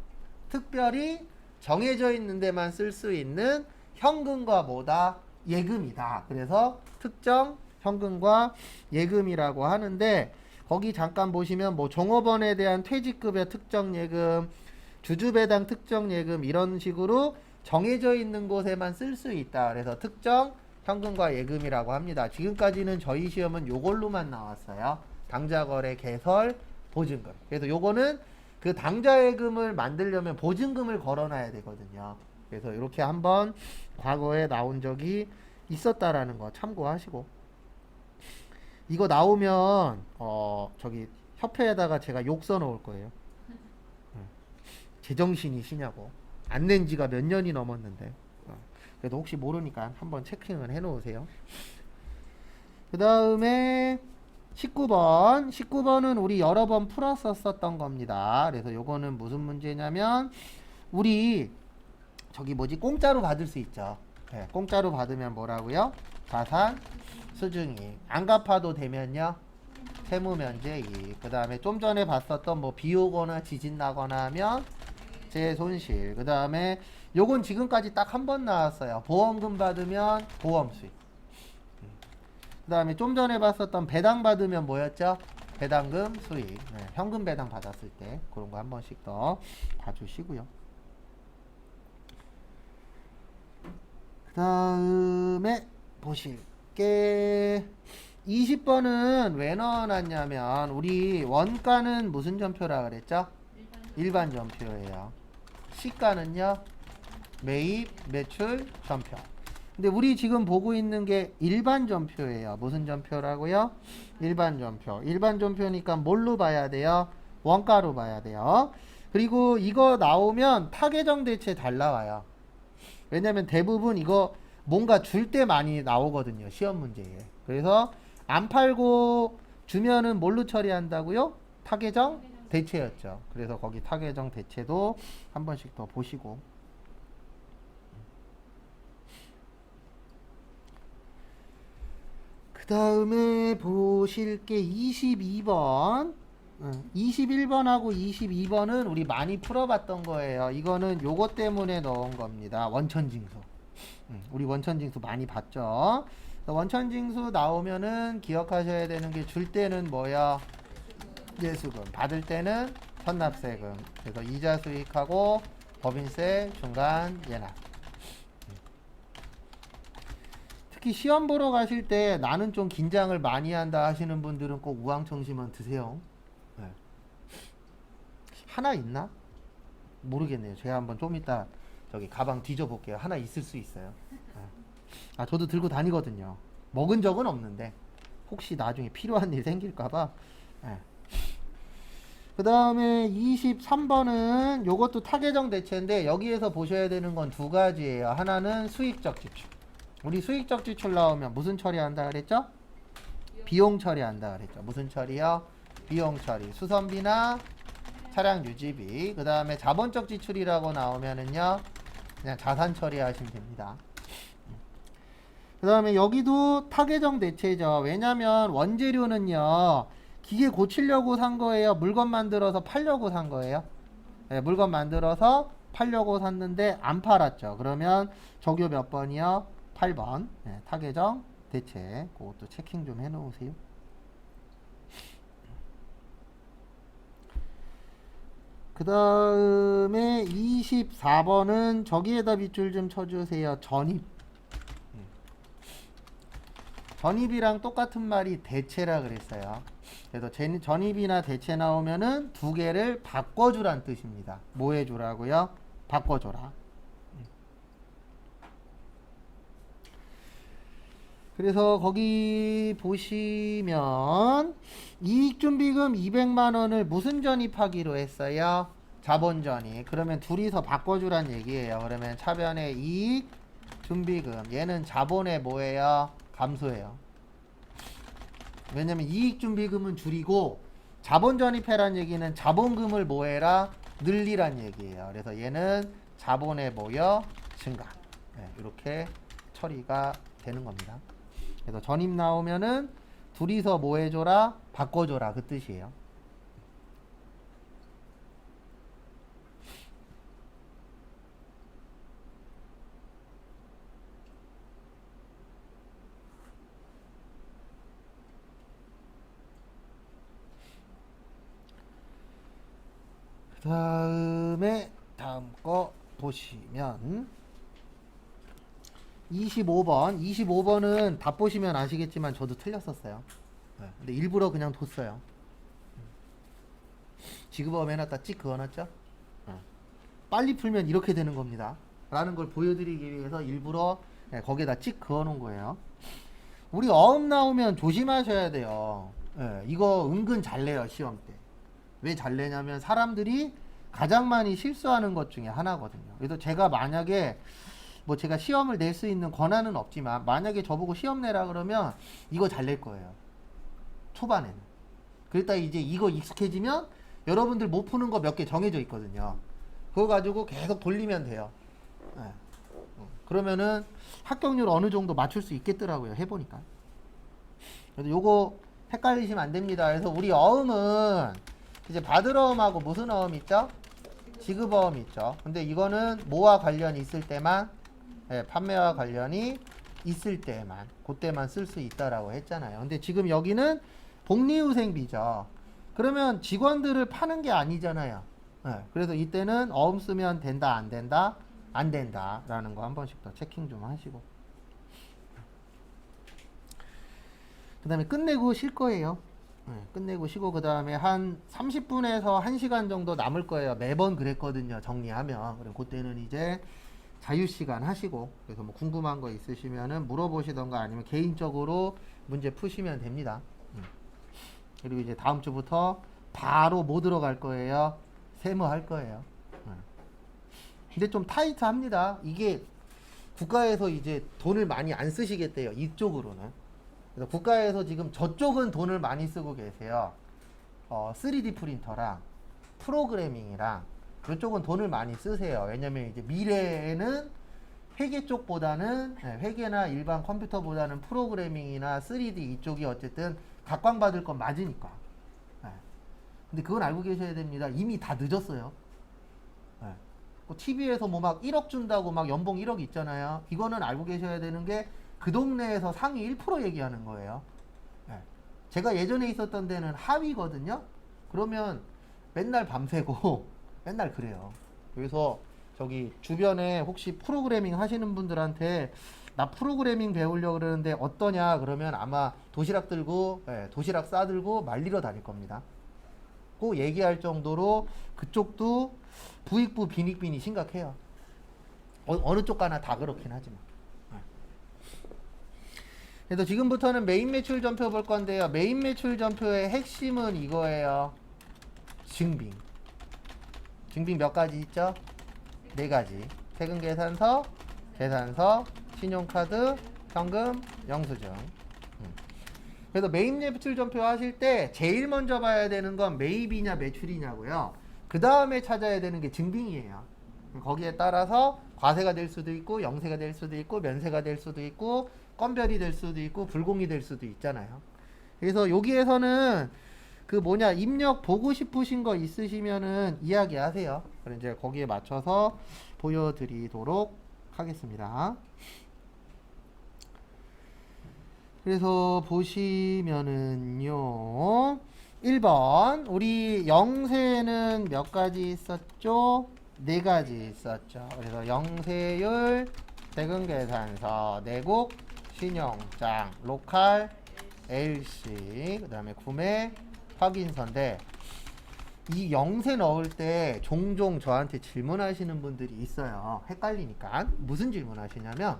특별히 정해져 있는 데만 쓸 수 있는 현금과 뭐다? 예금이다. 그래서 특정 현금과 예금이라고 하는데 거기 잠깐 보시면 뭐 종업원에 대한 퇴직급여 특정 예금, 주주배당 특정 예금 이런 식으로 정해져 있는 곳에만 쓸 수 있다. 그래서 특정 현금과 예금이라고 합니다. 지금까지는 저희 시험은 요걸로만 나왔어요. 당좌거래 개설 보증금. 그래서 요거는 그 당좌예금을 만들려면 보증금을 걸어놔야 되거든요. 그래서 이렇게 한번 과거에 나온 적이 있었다라는 거 참고하시고, 이거 나오면 저기 협회에다가 제가 욕 써놓을 거예요. 제정신이시냐고. 안 낸 지가 몇 년이 넘었는데. 그래도 혹시 모르니까 한번 체킹을 해 놓으세요. 그 다음에 19번. 19번은 우리 여러 번 풀었었던 겁니다. 그래서 요거는 무슨 문제냐면 우리 저기 뭐지 공짜로 받을 수 있죠. 네, 공짜로 받으면 뭐라고요? 자산 수중이익. 안 갚아도 되면요 세무면제이익. 그 다음에 좀 전에 봤었던 뭐 비 오거나 지진 나거나 하면 제 손실. 그 다음에 요건 지금까지 딱 한 번 나왔어요. 보험금 받으면 보험 수익. 그 다음에 좀 전에 봤었던 배당 받으면 뭐였죠? 배당금 수익. 네, 현금 배당 받았을 때 그런 거 한 번씩 더 봐주시고요. 그 다음에 보실게 20번은 왜 넣어놨냐면 우리 원가는 무슨 전표라 그랬죠? 일반 전표예요. 시가는요 매입 매출 전표. 근데 우리 지금 보고 있는 게 일반 전표예요. 무슨 전표라고요? 일반 전표. 일반 전표니까 뭘로 봐야 돼요? 원가로 봐야 돼요. 그리고 이거 나오면 타계정 대체 잘 나와요. 왜냐면 대부분 이거 뭔가 줄 때 많이 나오거든요. 시험 문제에. 그래서 안 팔고 주면은 뭘로 처리한다고요? 타계정 대체였죠. 그래서 거기 타계정 대체도 한 번씩 더 보시고. 그 다음에 보실 게 22번. 21번하고 22번은 우리 많이 풀어봤던 거예요. 이거는 요거 때문에 넣은 겁니다. 원천징수. 우리 원천징수 많이 봤죠. 원천징수 나오면은 기억하셔야 되는 게 줄 때는 뭐야? 예수금. 받을 때는 선납세금. 그래서 이자 수익하고 법인세 중간 예납. 특히 시험 보러 가실 때 나는 좀 긴장을 많이 한다 하시는 분들은 꼭 우황청심원 드세요. 네. 하나 있나? 모르겠네요. 제가 한번 좀 이따 저기 가방 뒤져볼게요. 하나 있을 수 있어요. 네. 아, 저도 들고 다니거든요. 먹은 적은 없는데 혹시 나중에 필요한 일 생길까봐. 네. 그 다음에 23번은 요것도 타계정 대체인데 여기에서 보셔야 되는 건 두 가지예요. 하나는 수익적 지출. 우리 수익적 지출 나오면 무슨 처리한다 그랬죠? 비용 처리한다 그랬죠. 무슨 처리요? 비용 처리. 수선비나 차량 유지비. 그 다음에 자본적 지출이라고 나오면은요, 그냥 자산 처리하시면 됩니다. 그 다음에 여기도 타계정 대체죠. 왜냐면 원재료는요, 기계 고치려고 산 거예요? 물건 만들어서 팔려고 산 거예요? 네, 물건 만들어서 팔려고 샀는데 안 팔았죠. 그러면 적요 몇 번이요? 8번. 네, 타계정 대체. 그것도 체킹 좀 해 놓으세요. 그 다음에 24번은 저기에다 밑줄 좀 쳐주세요. 전입. 전입이랑 똑같은 말이 대체라 그랬어요. 그래서 전입이나 대체 나오면은 두 개를 바꿔주란 뜻입니다. 뭐 해주라고요? 바꿔줘라. 그래서 거기 보시면 이익준비금 200만 원을 무슨 전입하기로 했어요? 자본전입. 그러면 둘이서 바꿔주란 얘기예요. 그러면 차변의 이익준비금. 얘는 자본의 뭐예요? 감소예요. 왜냐면 이익준비금은 줄이고 자본전입해란 얘기는 자본금을 뭐해라? 늘리란 얘기예요. 그래서 얘는 자본의 뭐여? 증가. 네, 이렇게 처리가 되는 겁니다. 그래서 전입 나오면은 둘이서 뭐 해줘라? 바꿔줘라. 그 뜻이에요. 그 다음에 다음 거 보시면 25번은 답 보시면 아시겠지만 저도 틀렸었어요. 네, 근데 일부러 그냥 뒀어요. 지급업 해놨다 찍 그어놨죠? 빨리 풀면 이렇게 되는 겁니다. 라는 걸 보여드리기 위해서 일부러 거기에다 찍 그어놓은 거예요. 우리 어음 나오면 조심하셔야 돼요. 이거 은근 잘 내요, 시험 때. 왜 잘 내냐면 사람들이 가장 많이 실수하는 것 중에 하나거든요. 그래서 제가 만약에 뭐 제가 시험을 낼 수 있는 권한은 없지만 만약에 저보고 시험 내라 그러면 이거 잘 낼 거예요. 초반에는. 그랬다 이제 이거 익숙해지면 여러분들 못 푸는 거 몇 개 정해져 있거든요. 그거 가지고 계속 돌리면 돼요. 네. 그러면은 합격률 어느 정도 맞출 수 있겠더라고요. 해보니까. 그래서 요거 헷갈리시면 안 됩니다. 그래서 우리 어음은 이제 받을 어음하고 무슨 어음 있죠? 지급 어음 있죠. 근데 이거는 뭐와 관련이 있을 때만, 판매와 관련이 있을 때만, 그때만 쓸 수 있다라고 했잖아요. 근데 지금 여기는 복리후생비죠. 그러면 직원들을 파는 게 아니잖아요. 그래서 이때는 어음 쓰면 된다, 안 된다, 안 된다 라는 거 한 번씩 더 체킹 좀 하시고, 그 다음에 끝내고 쉴 거예요. 끝내고 쉬고 그 다음에 한 30분에서 1시간 정도 남을 거예요. 매번 그랬거든요. 정리하면. 그럼 그때는 이제 자유시간 하시고, 그래서 뭐 궁금한 거 있으시면은 물어보시던가 아니면 개인적으로 문제 푸시면 됩니다. 그리고 이제 다음 주부터 바로 뭐 들어갈 거예요? 세무 할 거예요. 근데 좀 타이트합니다. 이게 국가에서 이제 돈을 많이 안 쓰시겠대요. 이쪽으로는. 그래서 국가에서 지금 저쪽은 돈을 많이 쓰고 계세요. 3D 프린터랑 프로그래밍이랑 이쪽은 돈을 많이 쓰세요. 왜냐면 이제 미래에는 회계 쪽보다는 회계나 일반 컴퓨터보다는 프로그래밍이나 3D 이쪽이 어쨌든 각광받을 건 맞으니까. 근데 그건 알고 계셔야 됩니다. 이미 다 늦었어요. TV에서 뭐 막 1억 준다고 막 연봉 1억 있잖아요. 이거는 알고 계셔야 되는 게 그 동네에서 상위 1% 얘기하는 거예요. 제가 예전에 있었던 데는 하위거든요. 그러면 맨날 밤새고 맨날 그래요. 그래서 저기 주변에 혹시 프로그래밍 하시는 분들한테 나 프로그래밍 배우려고 그러는데 어떠냐 그러면 아마 도시락 들고 도시락 싸들고 말리러 다닐 겁니다. 꼭 얘기할 정도로 그쪽도 부익부 빈익빈이 심각해요. 어느 쪽 가나 다 그렇긴 하지만. 그래서 지금부터는 메인 매출 전표 볼 건데요. 메인 매출 전표의 핵심은 이거예요. 증빙. 증빙 몇 가지 있죠? 4가지. 세금 계산서, 계산서, 신용카드, 현금, 영수증. 그래서 메인 매출 전표 하실 때 제일 먼저 봐야 되는 건 매입이냐 매출이냐고요. 그 다음에 찾아야 되는 게 증빙이에요. 거기에 따라서 과세가 될 수도 있고 영세가 될 수도 있고 면세가 될 수도 있고 건별이 될 수도 있고 불공이 될 수도 있잖아요. 그래서 여기에서는 그 뭐냐 입력 보고 싶으신 거 있으시면은 이야기하세요. 그럼 이제 거기에 맞춰서 보여드리도록 하겠습니다. 그래서 보시면은요 1번 우리 영세는 몇 가지 있었죠? 4가지 있었죠. 그래서 영세율, 세금계산서, 내국, 신용장, 로컬, LC, 그 다음에 구매, 확인서인데 이 영세 넣을 때 종종 저한테 질문하시는 분들이 있어요. 헷갈리니까. 무슨 질문 하시냐면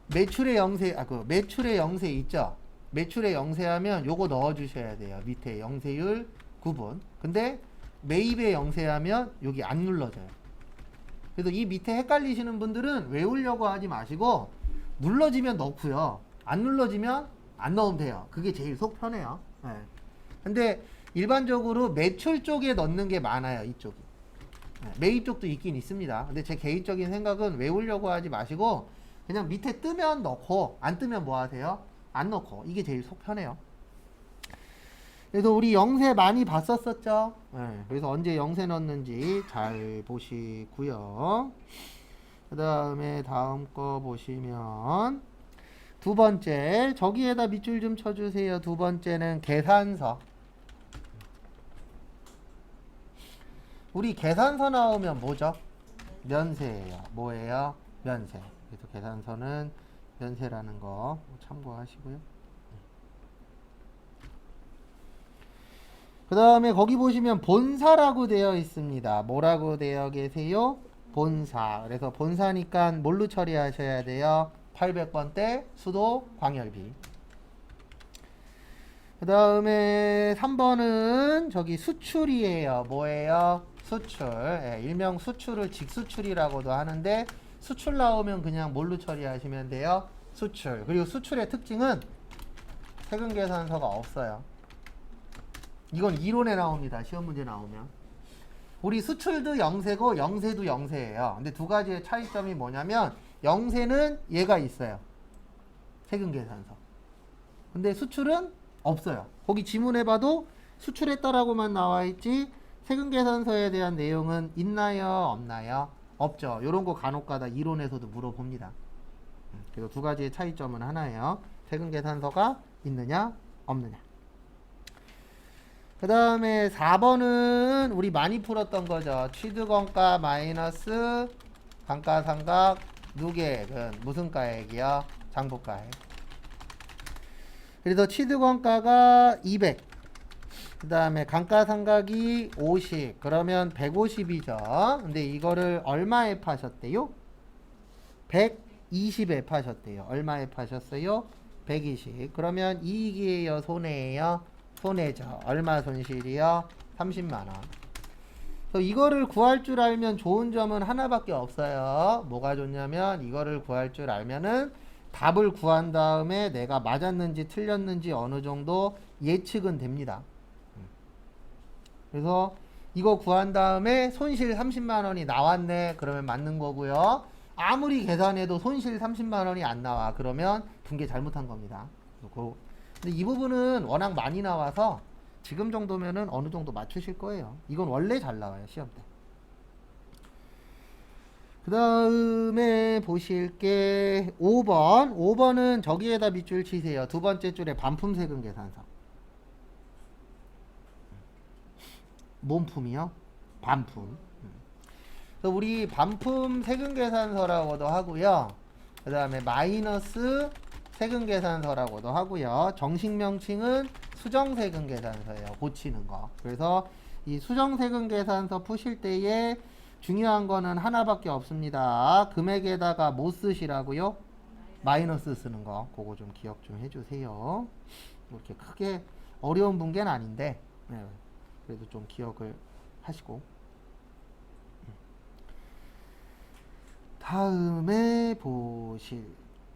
매출의 영세, 매출의 영세 있죠? 매출의 영세하면 요거 넣어 주셔야 돼요. 밑에 영세율 구분. 근데 매입의 영세하면 여기 안 눌러져요. 그래서 이 밑에 헷갈리시는 분들은 외우려고 하지 마시고 눌러지면 넣고요. 안 눌러지면 안 넣으면 돼요. 그게 제일 속 편해요. 근데 일반적으로 매출 쪽에 넣는 게 많아요. 이쪽이. 매입 쪽도 있긴 있습니다. 근데 제 개인적인 생각은 외우려고 하지 마시고 그냥 밑에 뜨면 넣고 안 뜨면 뭐 하세요? 안 넣고. 이게 제일 속 편해요. 그래서 우리 영세 많이 봤었었죠. 그래서 언제 영세 넣었는지 잘 보시고요. 그 다음에 다음 거 보시면 두 번째 저기에다 밑줄 좀 쳐주세요. 두 번째는 계산서. 우리 계산서 나오면 뭐죠? 면세예요. 뭐예요? 면세. 그래서 계산서는 면세라는 거 참고하시고요. 그 다음에 거기 보시면 본사라고 되어 있습니다. 뭐라고 되어 계세요? 본사. 그래서 본사니까 뭘로 처리하셔야 돼요? 800번대 수도 광열비. 그 다음에 3번은 저기 수출이에요. 뭐예요? 수출. 일명 수출을 직수출이라고도 하는데 수출 나오면 그냥 뭘로 처리하시면 돼요? 수출. 그리고 수출의 특징은 세금계산서가 없어요. 이건 이론에 나옵니다. 시험 문제 나오면. 우리 수출도 영세고 영세도 영세예요. 근데 두 가지의 차이점이 뭐냐면 영세는 얘가 있어요. 세금계산서. 근데 수출은 없어요. 거기 지문해봐도 수출했다라고만 나와있지 세금계산서에 대한 내용은 있나요? 없나요? 없죠. 이런 거 간혹가다 이론에서도 물어봅니다. 그래서 두 가지의 차이점은 하나예요. 세금계산서가 있느냐 없느냐. 그 다음에 4번은 우리 많이 풀었던 거죠. 취득원가 마이너스 감가상각 누계액은 무슨 가액이요? 장부가액. 그래서 취득원가가 200, 그 다음에 감가상각이 50 그러면 150이죠. 근데 이거를 얼마에 파셨대요? 120에 파셨대요. 얼마에 파셨어요? 120. 그러면 이익이에요, 손해예요? 손해죠. 얼마 손실이요? 30만 원. 그래서 이거를 구할 줄 알면 좋은 점은 하나밖에 없어요. 뭐가 좋냐면 이거를 구할 줄 알면은 답을 구한 다음에 내가 맞았는지 틀렸는지 어느 정도 예측은 됩니다. 그래서 이거 구한 다음에 손실 30만 원이 나왔네. 그러면 맞는 거고요. 아무리 계산해도 손실 30만 원이 안 나와. 그러면 분계 잘못한 겁니다. 근데 이 부분은 워낙 많이 나와서 지금 정도면은 어느 정도 맞추실 거예요. 이건 원래 잘 나와요, 시험 때. 그 다음에 보실 게 5번. 5번은 저기에다 밑줄 치세요. 두 번째 줄에 반품 세금 계산서. 몸품이요? 반품. 그래서 우리 반품 세금 계산서라고도 하고요. 그 다음에 마이너스 세금 계산서라고도 하고요. 정식 명칭은 수정 세금 계산서예요. 고치는 거. 그래서 이 수정 세금 계산서 푸실 때에 중요한 거는 하나밖에 없습니다. 금액에다가 뭐 쓰시라고요? 마이너스 쓰는 거. 그거 좀 기억 좀 해주세요. 이렇게 크게 어려운 분계는 아닌데 네, 그래도 좀 기억을 하시고. 다음에 보실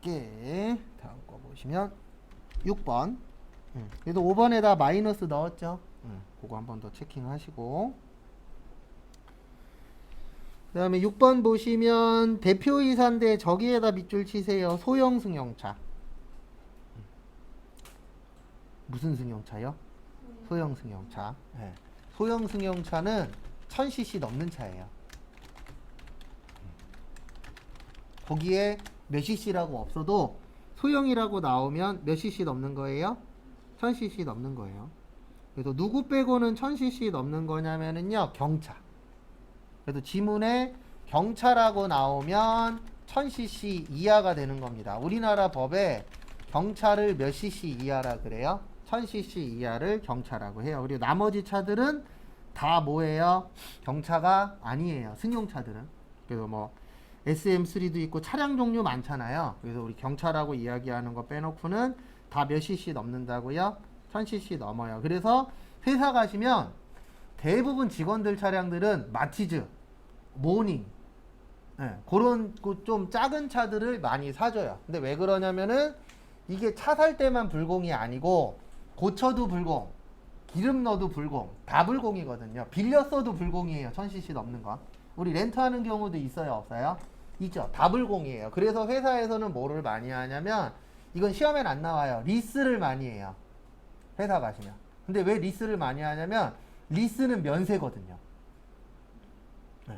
게 다음 거 보시면 6번. 그래도 5번에다 마이너스 넣었죠. 그거 한 번 더 체킹하시고. 그 다음에 6번 보시면 대표이사인데 저기에다 밑줄 치세요. 소형 승용차. 무슨 승용차요? 소형 승용차. 네. 소형 승용차는 1000cc 넘는 차예요. 거기에 몇 cc라고 없어도 소형이라고 나오면 몇 cc 넘는 거예요? 1000cc 넘는 거예요. 그래서 누구 빼고는 1000cc 넘는 거냐면은요, 경차. 그래서 지문에 경차라고 나오면 1000cc 이하가 되는 겁니다. 우리나라 법에 경차를 몇 cc 이하라 그래요? 1000cc 이하를 경차라고 해요. 그리고 나머지 차들은 다 뭐예요? 경차가 아니에요. 승용차들은. 그래서 뭐 SM3도 있고 차량 종류 많잖아요. 그래서 우리 경차라고 이야기하는 거 빼놓고는 다 몇 cc 넘는다고요? 1000cc 넘어요. 그래서 회사 가시면 대부분 직원들 차량들은 마티즈, 모닝, 그런 좀 작은 차들을 많이 사줘요. 근데 왜 그러냐면은 이게 차 살 때만 불공이 아니고 고쳐도 불공, 기름 넣어도 불공, 다 불공이거든요. 빌려 써도 불공이에요. 1000cc 넘는 거. 우리 렌트하는 경우도 있어요, 없어요? 있죠. 다 불공이에요. 그래서 회사에서는 뭐를 많이 하냐면 이건 시험엔 안 나와요. 리스를 많이 해요. 회사 가시면. 근데 왜 리스를 많이 하냐면 리스는 면세거든요.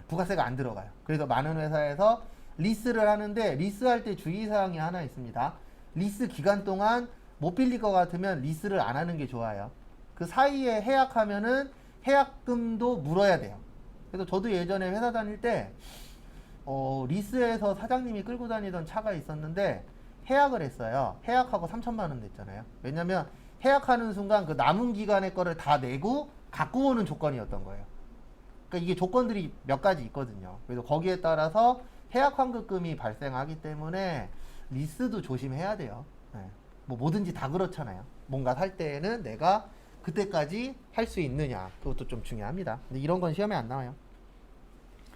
부가세가 안 들어가요. 그래서 많은 회사에서 리스를 하는데 리스할 때 주의사항이 하나 있습니다. 리스 기간 동안 못 빌릴 것 같으면 리스를 안 하는 게 좋아요. 그 사이에 해약하면은 해약금도 물어야 돼요. 그래서 저도 예전에 회사 다닐 때 리스에서 사장님이 끌고 다니던 차가 있었는데 해약을 했어요. 해약하고 3천만 원 냈잖아요. 왜냐면 해약하는 순간 그 남은 기간의 거를 다 내고 갖고 오는 조건이었던 거예요. 그러니까 이게 조건들이 몇 가지 있거든요. 그래서 거기에 따라서 해약 환급금이 발생하기 때문에 리스도 조심해야 돼요. 네. 뭐 뭐든지 다 그렇잖아요. 뭔가 살 때에는 내가 그때까지 할 수 있느냐, 그것도 좀 중요합니다. 근데 이런 건 시험에 안 나와요.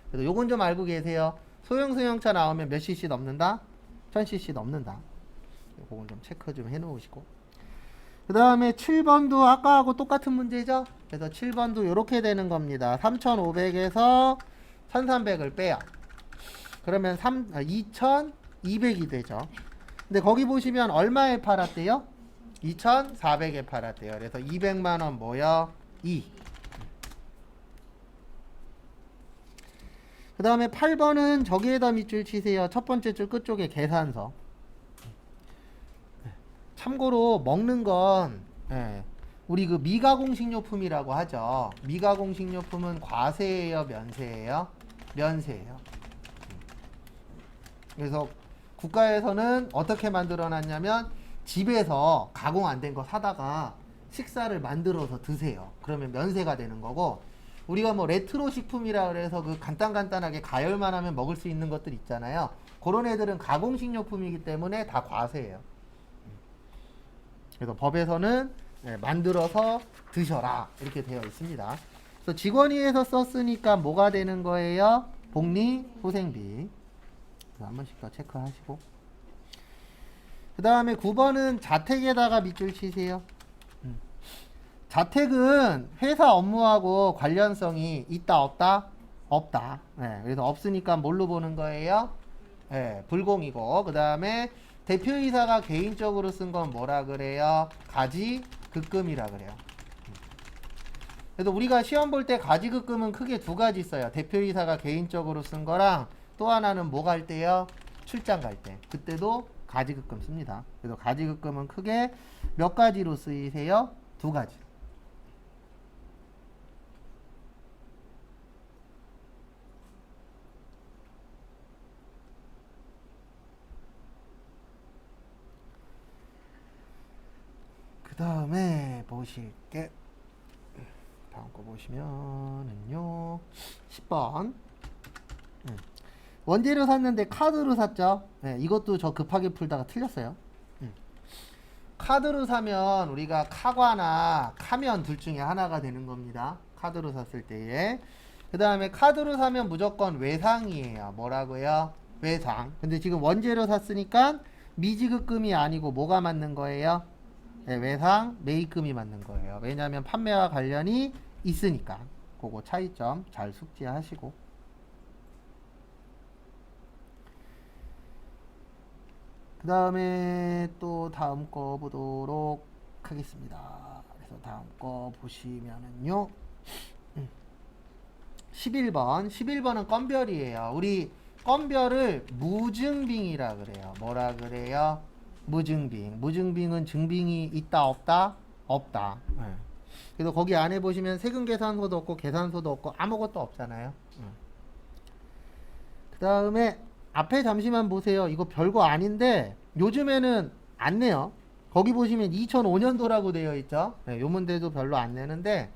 그래서 요건 좀 알고 계세요. 소형 승용차 나오면 몇 cc 넘는다? 1000cc 넘는다. 그건 좀 체크 좀 해놓으시고. 그 다음에 7번도 아까하고 똑같은 문제죠. 그래서 7번도 이렇게 되는 겁니다. 3500에서 1300을 빼요. 그러면 2200이 되죠. 근데 거기 보시면 얼마에 팔았대요? 2400에 팔았대요. 그래서 200만원 뭐요? 2. 그 다음에 8번은 저기에다 밑줄 치세요. 첫 번째 줄 끝쪽에 계산서. 참고로 먹는 건 우리 그 미가공식료품이라고 하죠. 미가공식료품은 과세예요, 면세예요? 면세예요. 그래서 국가에서는 어떻게 만들어 놨냐면 집에서 가공 안 된 거 사다가 식사를 만들어서 드세요. 그러면 면세가 되는 거고, 우리가 뭐 레트로 식품이라 그래서 그 간단하게 가열만 하면 먹을 수 있는 것들 있잖아요. 그런 애들은 가공식료품이기 때문에 다 과세예요. 그래서 법에서는 만들어서 드셔라 이렇게 되어 있습니다. 그래서 직원위에서 썼으니까 뭐가 되는 거예요? 복리후생비. 한 번씩 더 체크하시고. 그 다음에 9번은 자택에다가 밑줄 치세요. 자택은 회사 업무하고 관련성이 있다 없다? 없다. 그래서 없으니까 뭘로 보는 거예요? 불공이고. 그 다음에 대표이사가 개인적으로 쓴 건 뭐라 그래요? 가지급금이라 그래요. 그래서 우리가 시험 볼 때 가지급금은 크게 두 가지 써요. 대표이사가 개인적으로 쓴 거랑 또 하나는 뭐 갈 때요? 출장 갈 때. 그때도 가지급금 씁니다. 그래서 가지급금은 크게 몇 가지로 쓰이세요? 두 가지. 그 다음에 보실게. 다음 거 보시면은요. 10번. 원재료 샀는데 카드로 샀죠. 이것도 저 급하게 풀다가 틀렸어요. 카드로 사면 우리가 카과나 카면 둘 중에 하나가 되는 겁니다. 카드로 샀을 때에. 그 다음에 카드로 사면 무조건 외상이에요. 뭐라고요? 외상. 근데 지금 원재료 샀으니까 미지급금이 아니고 뭐가 맞는 거예요? 외상, 매입금이 맞는 거예요. 왜냐하면 판매와 관련이 있으니까. 그거 차이점 잘 숙지하시고. 그 다음에 또 다음 거 보도록 하겠습니다. 그래서 다음 거 보시면은요. 11번. 11번은 건별이에요. 우리 건별을 무증빙이라 그래요. 뭐라 그래요? 무증빙. 무증빙은 증빙이 있다 없다? 없다. 그래서 거기 안에 보시면 세금계산서도 없고 계산서도 없고 아무것도 없잖아요. 그 다음에 앞에 잠시만 보세요. 이거 별거 아닌데 요즘에는 안 내요. 거기 보시면 2005년도라고 되어 있죠. 요 문제도 별로 안 내는데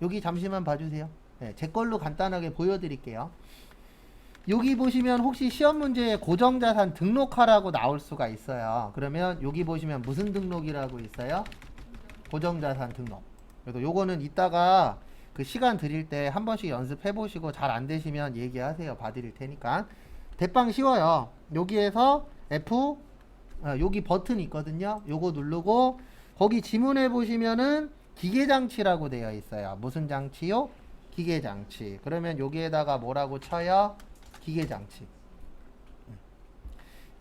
여기 잠시만 봐주세요. 제 걸로 간단하게 보여드릴게요. 여기 보시면 혹시 시험 문제에 고정자산 등록하라고 나올 수가 있어요. 그러면 여기 보시면 무슨 등록이라고 있어요? 고정자산 등록. 그래서 요거는 이따가 그 시간 드릴 때 한 번씩 연습해 보시고 잘 안 되시면 얘기하세요. 봐드릴 테니까. 대빵 쉬워요. 여기에서 F 여기 버튼 있거든요. 요거 누르고 거기 지문에 보시면은 기계장치라고 되어 있어요. 무슨 장치요? 기계장치. 그러면 여기에다가 뭐라고 쳐요? 기계장치.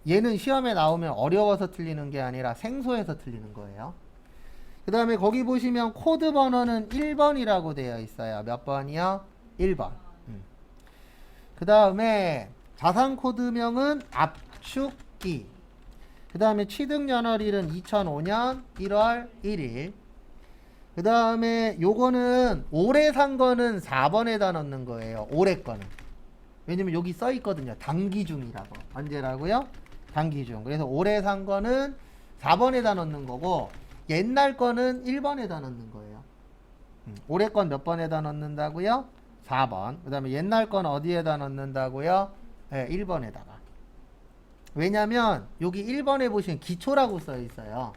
얘는 시험에 나오면 어려워서 틀리는 게 아니라 생소해서 틀리는 거예요. 그 다음에 거기 보시면 코드 번호는 1번이라고 되어 있어요. 몇 번이요? 1번. 그 다음에 자산 코드명은 압축기. 그 다음에 취득연월일은 2005년 1월 1일. 그 다음에 요거는 올해 산 거는 4번에다 넣는 거예요. 올해 거는. 왜냐면 여기 써 있거든요. 단기 중이라고. 언제라고요? 단기 중. 그래서 올해 산 거는 4번에다 넣는 거고 옛날 거는 1번에다 넣는 거예요. 올해 건 몇 번에다 넣는다고요? 4번. 그 다음에 옛날 건 어디에다 넣는다고요? 1번에다가. 왜냐면 여기 1번에 보시면 기초라고 써 있어요.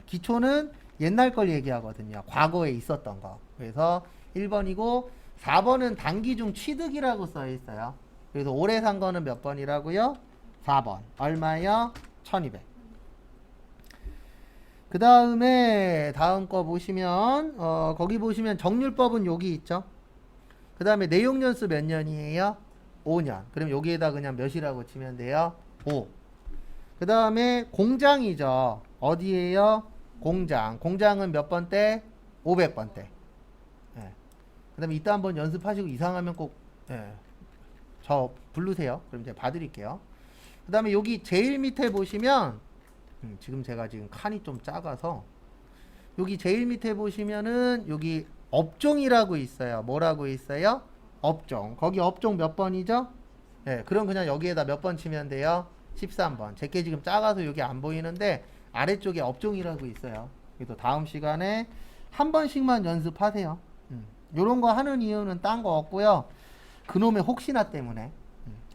기초는 옛날 걸 얘기하거든요. 과거에 있었던 거. 그래서 1번이고 4번은 단기 중 취득이라고 써 있어요. 그래서 올해 산 거는 몇 번이라고요? 4번. 얼마요? 1200. 그 다음에 다음 거 보시면 거기 보시면 정률법은 여기 있죠. 그 다음에 내용연수 몇 년이에요? 5년. 그럼 여기에다 그냥 몇이라고 치면 돼요? 5. 그 다음에 공장이죠. 어디에요? 공장. 공장은 몇 번대? 500번대. 그 다음에 이따 한번 연습하시고 이상하면 꼭 저 부르세요. 그럼 제가 봐드릴게요. 그 다음에 여기 제일 밑에 보시면 지금 제가 지금 칸이 좀 작아서 여기 제일 밑에 보시면은 여기 업종이라고 있어요. 뭐라고 있어요? 업종. 거기 업종 몇 번이죠? 그럼 그냥 여기에다 몇 번 치면 돼요? 13번. 제게 지금 작아서 여기 안 보이는데 아래쪽에 업종이라고 있어요. 그래서 다음 시간에 한 번씩만 연습하세요. 요런 거 하는 이유는 딴 거 없고요. 그놈의 혹시나 때문에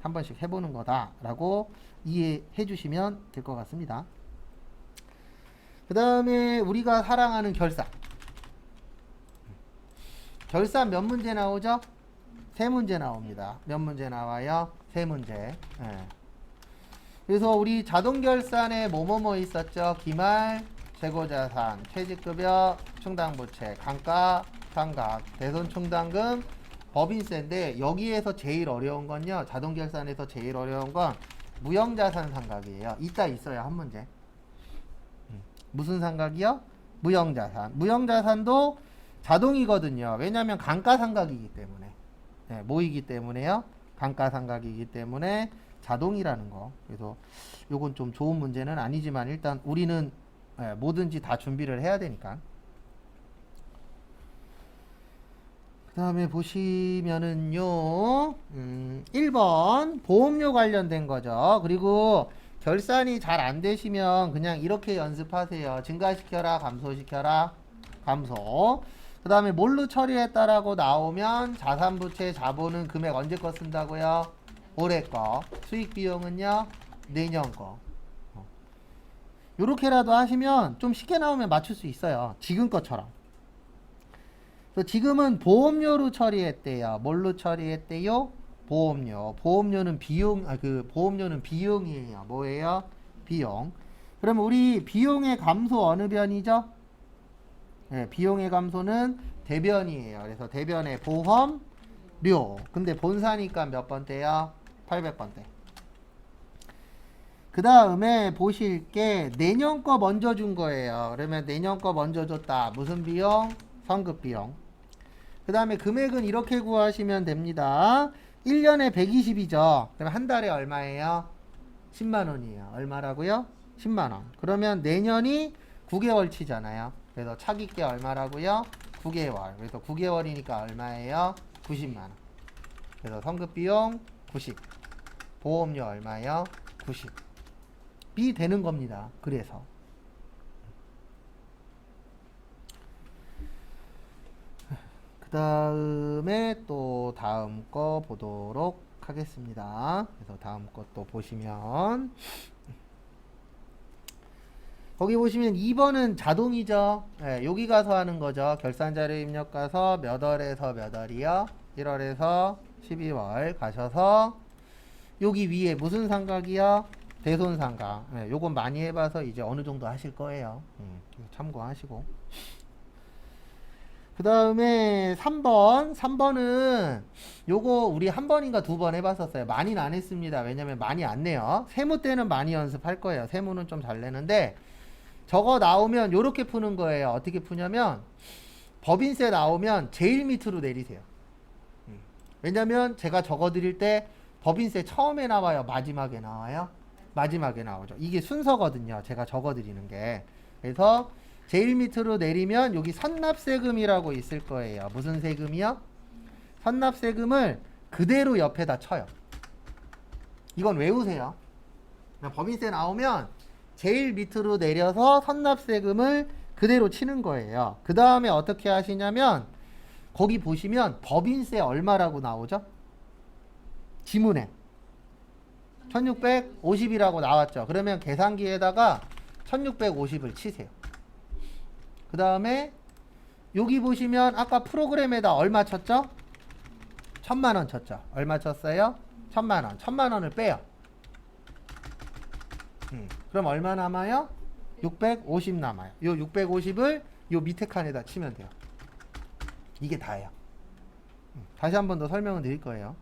한 번씩 해보는 거다라고 이해해 주시면 될 것 같습니다. 그 다음에 우리가 사랑하는 결산. 결산 몇 문제 나오죠? 3문제 나옵니다. 몇 문제 나와요? 3문제. 예. 그래서 우리 자동결산에 뭐뭐뭐 있었죠? 기말, 재고자산, 퇴직급여, 충당부채, 감가, 상각, 대손충당금, 법인세인데 여기에서 제일 어려운 건요. 자동결산에서 제일 어려운 건 무형자산 상각이에요. 이따 있어요. 한 문제. 무슨 상각이요? 무형자산. 무형자산도 자동이거든요. 왜냐하면 감가상각이기 때문에. 네, 뭐이기 때문에요? 감가상각이기 때문에 자동이라는 거. 그래서 요건 좀 좋은 문제는 아니지만 일단 우리는 뭐든지 다 준비를 해야 되니까. 그 다음에 보시면은요, 1번 보험료 관련된 거죠. 그리고 결산이 잘 안 되시면 그냥 이렇게 연습하세요. 증가시켜라, 감소시켜라, 감소. 그 다음에 뭘로 처리했다라고 나오면 자산부채, 자본은 금액 언제 거 쓴다고요? 올해 거. 수익 비용은요? 내년 거. 요렇게라도 하시면 좀 쉽게 나오면 맞출 수 있어요. 지금 것처럼. 지금은 보험료로 처리했대요. 뭘로 처리했대요? 보험료. 보험료는 비용, 보험료는 비용이에요. 뭐예요? 비용. 그럼 우리 비용의 감소 어느 변이죠? 네, 비용의 감소는 대변이에요. 그래서 대변의 보험료. 근데 본사니까 몇 번대요? 800번대. 그 다음에 보실 게 내년 거 먼저 준 거예요. 그러면 내년 거 먼저 줬다. 무슨 비용? 성급 비용. 그 다음에 금액은 이렇게 구하시면 됩니다. 1년에 120이죠. 그럼 한 달에 얼마예요? 10만원이에요. 얼마라고요? 10만원. 그러면 내년이 9개월치잖아요. 그래서 차기께 얼마라고요? 9개월. 그래서 9개월이니까 얼마예요? 90만원. 그래서 성급비용 90. 보험료 얼마예요? 90. 비 되는 겁니다. 그래서. 그 다음에 또 다음 거 보도록 하겠습니다. 그래서 다음 것도 보시면 거기 보시면 2번은 자동이죠. 네, 여기 가서 하는 거죠. 결산자료 입력 가서 몇 월에서 몇 월이요? 1월에서 12월 가셔서 여기 위에 무슨 상각이요? 대손상각. 네, 요건 많이 해봐서 이제 어느 정도 하실 거예요. 참고하시고. 그 다음에 3번은 요거 우리 한 번인가 두 번 해봤었어요. 많이는 안 했습니다. 왜냐면 많이 안 내요. 세무 때는 많이 연습할 거예요. 세무는 좀 잘 내는데 저거 나오면 요렇게 푸는 거예요. 어떻게 푸냐면 법인세 나오면 제일 밑으로 내리세요. 왜냐면 제가 적어 드릴 때 법인세 처음에 나와요? 마지막에 나와요? 마지막에 나오죠. 이게 순서거든요. 제가 적어 드리는 게. 그래서 제일 밑으로 내리면 여기 선납세금이라고 있을 거예요. 무슨 세금이요? 선납세금을 그대로 옆에다 쳐요. 이건 외우세요. 법인세 나오면 제일 밑으로 내려서 선납세금을 그대로 치는 거예요. 그 다음에 어떻게 하시냐면 거기 보시면 법인세 얼마라고 나오죠? 지문에 1650이라고 나왔죠. 그러면 계산기에다가 1650을 치세요. 그 다음에 여기 보시면 아까 프로그램에다 얼마 쳤죠? 1000만원 쳤죠. 얼마 쳤어요? 1000만원. 1000만원을 빼요. 그럼 얼마 남아요? 650 남아요. 요 650을 요 밑에 칸에다 치면 돼요. 이게 다예요. 다시 한 번 더 설명을 드릴 거예요.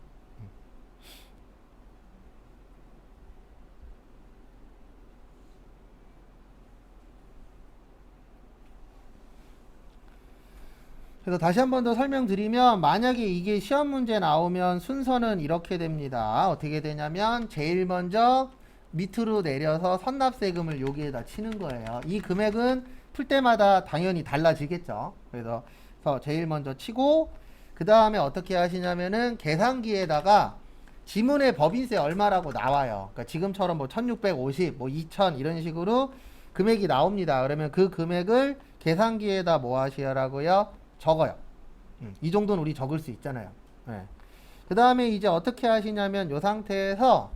그래서 다시 한 번 더 설명드리면 만약에 이게 시험 문제 나오면 순서는 이렇게 됩니다. 어떻게 되냐면 제일 먼저 밑으로 내려서 선납세금을 여기에다 치는 거예요. 이 금액은 풀 때마다 당연히 달라지겠죠. 그래서 제일 먼저 치고 그 다음에 어떻게 하시냐면은 계산기에다가 지문에 법인세 얼마라고 나와요. 그러니까 지금처럼 뭐 1650, 뭐 2000 이런 식으로 금액이 나옵니다. 그러면 그 금액을 계산기에다 뭐 하시라고요? 적어요. 이 정도는 우리 적을 수 있잖아요. 네. 그 다음에 이제 어떻게 하시냐면 이 상태에서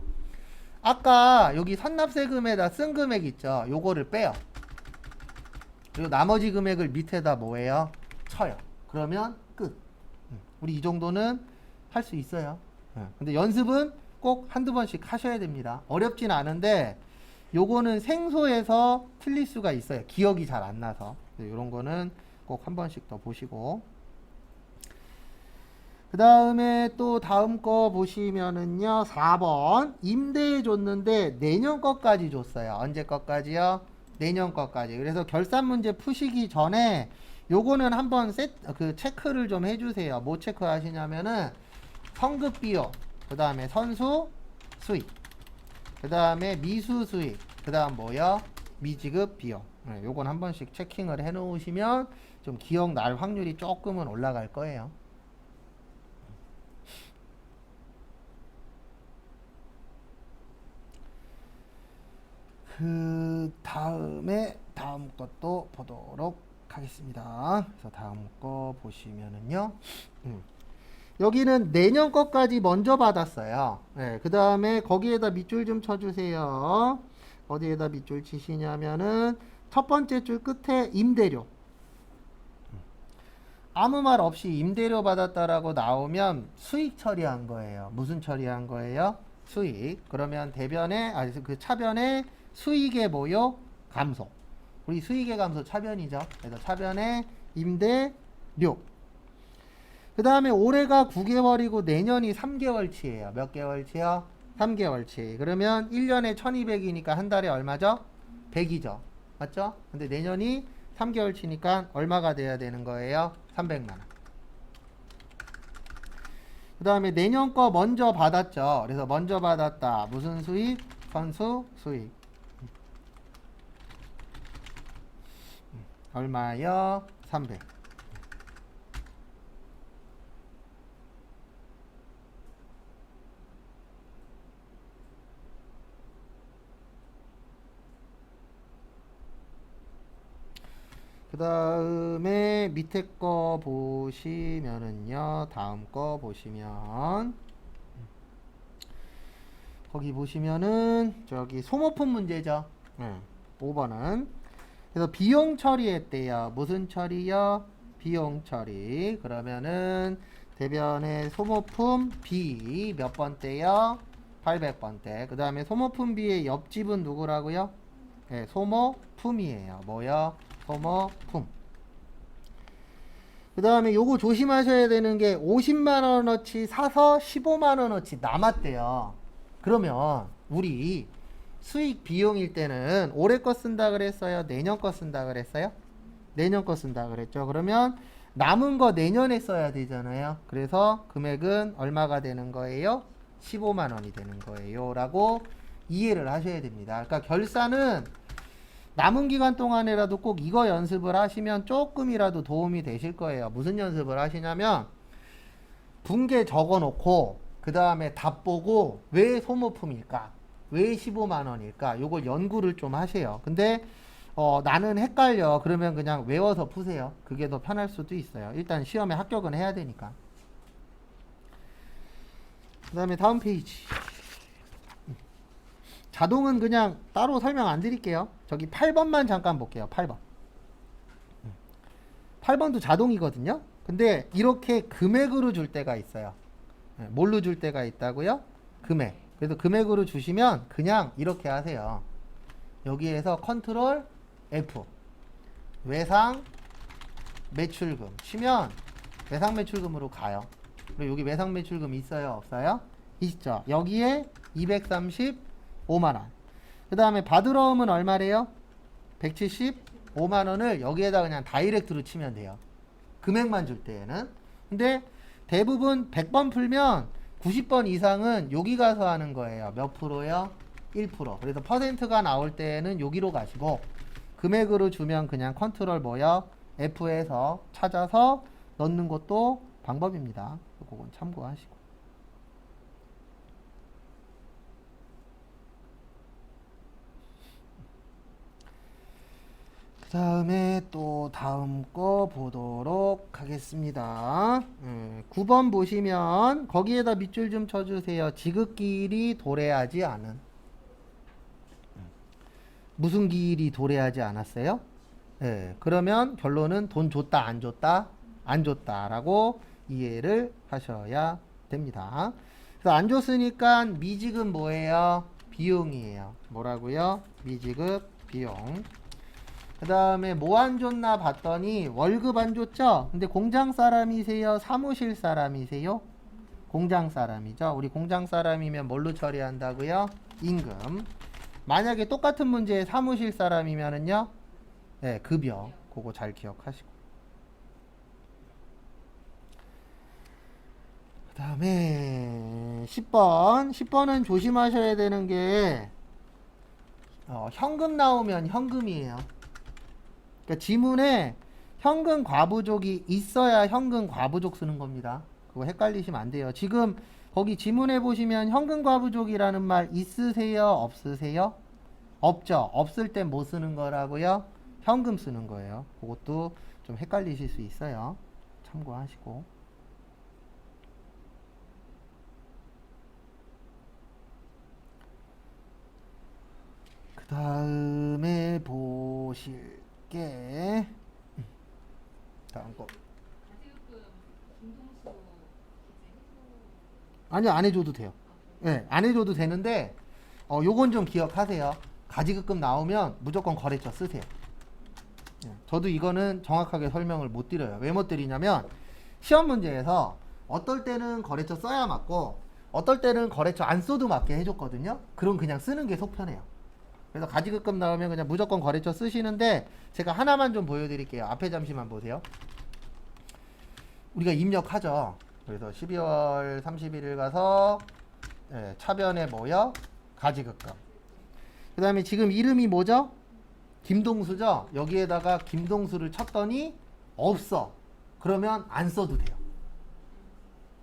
아까 여기 선납세금에다 쓴 금액 있죠? 요거를 빼요. 그리고 나머지 금액을 밑에다 뭐해요? 쳐요. 그러면 끝. 우리 이 정도는 할 수 있어요. 근데 연습은 꼭 한두 번씩 하셔야 됩니다. 어렵진 않은데 요거는 생소해서 틀릴 수가 있어요. 기억이 잘 안 나서. 이런 거는 꼭 한 번씩 더 보시고. 그 다음에 또 다음 거 보시면은요. 4번. 임대해 줬는데 내년 거까지 줬어요. 언제 거까지요? 내년 거까지. 그래서 결산 문제 푸시기 전에 요거는 한번 체크를 좀 해주세요. 뭐 체크 하시냐면은 성급 비용, 그 다음에 선수 수익, 그 다음에 미수 수익, 그 다음 뭐요? 미지급 비용. 요건 한 번씩 체킹을 해 놓으시면 좀 기억날 확률이 조금은 올라갈 거예요. 그 다음에 다음 것도 보도록 하겠습니다. 그래서 다음 거 보시면은요. 여기는 내년 거까지 먼저 받았어요. 네, 그 다음에 거기에다 밑줄 좀 쳐주세요. 어디에다 밑줄 치시냐면은 첫 번째 줄 끝에 임대료. 아무 말 없이 임대료 받았다라고 나오면 수익 처리한 거예요. 무슨 처리한 거예요? 수익. 그러면 대변에, 그 차변에 수익의 뭐요? 감소. 우리 수익의 감소 차변이죠. 그래서 차변에 임대료. 그 다음에 올해가 9개월이고 내년이 3개월치예요. 몇 개월치요? 3개월치. 그러면 1년에 1200이니까 한 달에 얼마죠? 100이죠. 맞죠? 근데 내년이 3개월치니까 얼마가 돼야 되는 거예요? 300만원. 그 다음에 내년 거 먼저 받았죠. 그래서 먼저 받았다. 무슨 수익? 선수 수익. 얼마요? 300. 그 다음에 밑에 거 보시면은요. 다음 거 보시면 거기 보시면은 저기 소모품 문제죠. 5번은 그래서 비용 처리했대요. 무슨 처리요? 비용 처리. 그러면은 대변의 소모품 B 몇 번대요? 800번대. 그 다음에 소모품 B의 옆집은 누구라고요? 네, 소모품이에요. 뭐요? 소모품. 그 다음에 요거 조심하셔야 되는 게 50만원어치 사서 15만원어치 남았대요. 그러면 우리 수익 비용일 때는 올해 거 쓴다 그랬어요? 내년 거 쓴다 그랬어요? 내년 거 쓴다 그랬죠. 그러면 남은 거 내년에 써야 되잖아요. 그래서 금액은 얼마가 되는 거예요? 15만원이 되는 거예요. 라고 이해를 하셔야 됩니다. 그러니까 결산은 남은 기간 동안이라도 꼭 이거 연습을 하시면 조금이라도 도움이 되실 거예요. 무슨 연습을 하시냐면 분계 적어 놓고 그 다음에 답 보고 왜 소모품일까? 왜 15만원일까? 요걸 연구를 좀 하세요. 근데 나는 헷갈려. 그러면 그냥 외워서 푸세요. 그게 더 편할 수도 있어요. 일단 시험에 합격은 해야 되니까. 그 다음에 다음 페이지. 자동은 그냥 따로 설명 안 드릴게요. 저기 8번만 잠깐 볼게요. 8번. 8번도 자동이거든요. 근데 이렇게 금액으로 줄 때가 있어요. 뭘로 줄 때가 있다고요? 금액. 그래서 금액으로 주시면 그냥 이렇게 하세요. 여기에서 컨트롤 F 외상 매출금 치면 외상 매출금으로 가요. 그리고 여기 외상 매출금 있어요? 없어요? 있죠. 여기에 235만원. 그 다음에 받으러 오면 얼마래요? 175만원을 여기에다 그냥 다이렉트로 치면 돼요. 금액만 줄 때에는. 근데 대부분 100번 풀면 90번 이상은 여기 가서 하는 거예요. 몇 프로요? 1%. 그래서 퍼센트가 나올 때는 여기로 가시고 금액으로 주면 그냥 컨트롤 뭐요? F에서 찾아서 넣는 것도 방법입니다. 그건 참고하시고. 그 다음에 또 다음 거 보도록 하겠습니다. 9번 보시면 거기에다 밑줄 좀 쳐주세요. 지극길이 도래하지 않은. 무슨 길이 도래하지 않았어요? 예, 그러면 결론은 돈 줬다 안 줬다? 안 줬다라고 이해를 하셔야 됩니다. 그래서 안 줬으니까 미지급 뭐예요? 비용이에요. 뭐라고요? 미지급 비용. 그 다음에 뭐 안 줬나 봤더니 월급 안 줬죠? 근데 공장 사람이세요? 사무실 사람이세요? 공장 사람이죠. 우리 공장 사람이면 뭘로 처리한다고요? 임금. 만약에 똑같은 문제에 사무실 사람이면은요, 네, 급여. 그거 잘 기억하시고. 그 다음에 10번. 10번은 조심하셔야 되는 게, 현금 나오면 현금이에요. 그러니까 지문에 현금 과부족이 있어야 현금 과부족 쓰는 겁니다. 그거 헷갈리시면 안 돼요. 지금 거기 지문에 보시면 현금 과부족이라는 말 있으세요? 없으세요? 없죠. 없을 땐 뭐 쓰는 거라고요? 현금 쓰는 거예요. 그것도 좀 헷갈리실 수 있어요. 참고하시고. 그 다음에 보실 게 다음 거. 가지금 김동수 이제 해소. 아니요, 안 해줘도 돼요. 네, 안 해줘도 되는데 요건 좀 기억하세요. 가지급금 나오면 무조건 거래처 쓰세요. 예, 저도 이거는 정확하게 설명을 못 드려요. 왜 못 드리냐면 시험 문제에서 어떨 때는 거래처 써야 맞고 어떨 때는 거래처 안 써도 맞게 해줬거든요. 그럼 그냥 쓰는 게 속 편해요. 그래서 가지급금 나오면 그냥 무조건 거래처 쓰시는데 제가 하나만 좀 보여드릴게요. 앞에 잠시만 보세요. 우리가 입력하죠. 그래서 12월 31일 가서 차변에 뭐요? 가지급금. 그 다음에 지금 이름이 뭐죠? 김동수죠? 여기에다가 김동수를 쳤더니 없어. 그러면 안 써도 돼요.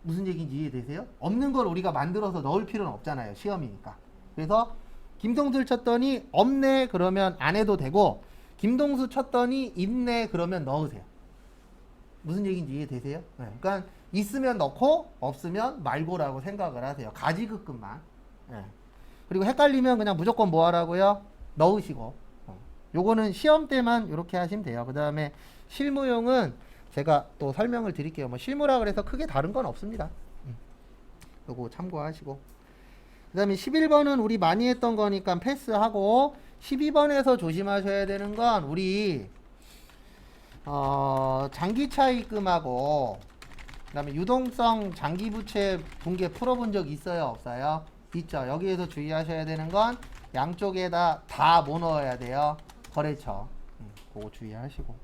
무슨 얘기인지 이해되세요? 없는 걸 우리가 만들어서 넣을 필요는 없잖아요. 시험이니까. 그래서 김동수를 쳤더니 없네. 그러면 안 해도 되고 김동수 쳤더니 있네. 그러면 넣으세요. 무슨 얘기인지 이해되세요? 네. 그러니까 있으면 넣고 없으면 말고라고 생각을 하세요. 가지급금만. 네. 그리고 헷갈리면 그냥 무조건 뭐 하라고요? 넣으시고. 요거는 시험 때만 이렇게 하시면 돼요. 그 다음에 실무용은 제가 또 설명을 드릴게요. 뭐 실무라 그래서 크게 다른 건 없습니다. 요거 참고하시고. 그 다음에 11번은 우리 많이 했던 거니까 패스하고 12번에서 조심하셔야 되는 건 우리 장기차입금하고 그 다음에 유동성 장기부채 붕괴 풀어본 적 있어요? 없어요? 있죠. 여기에서 주의하셔야 되는 건 양쪽에다 다 뭐 넣어야 돼요? 거래처. 그거 주의하시고.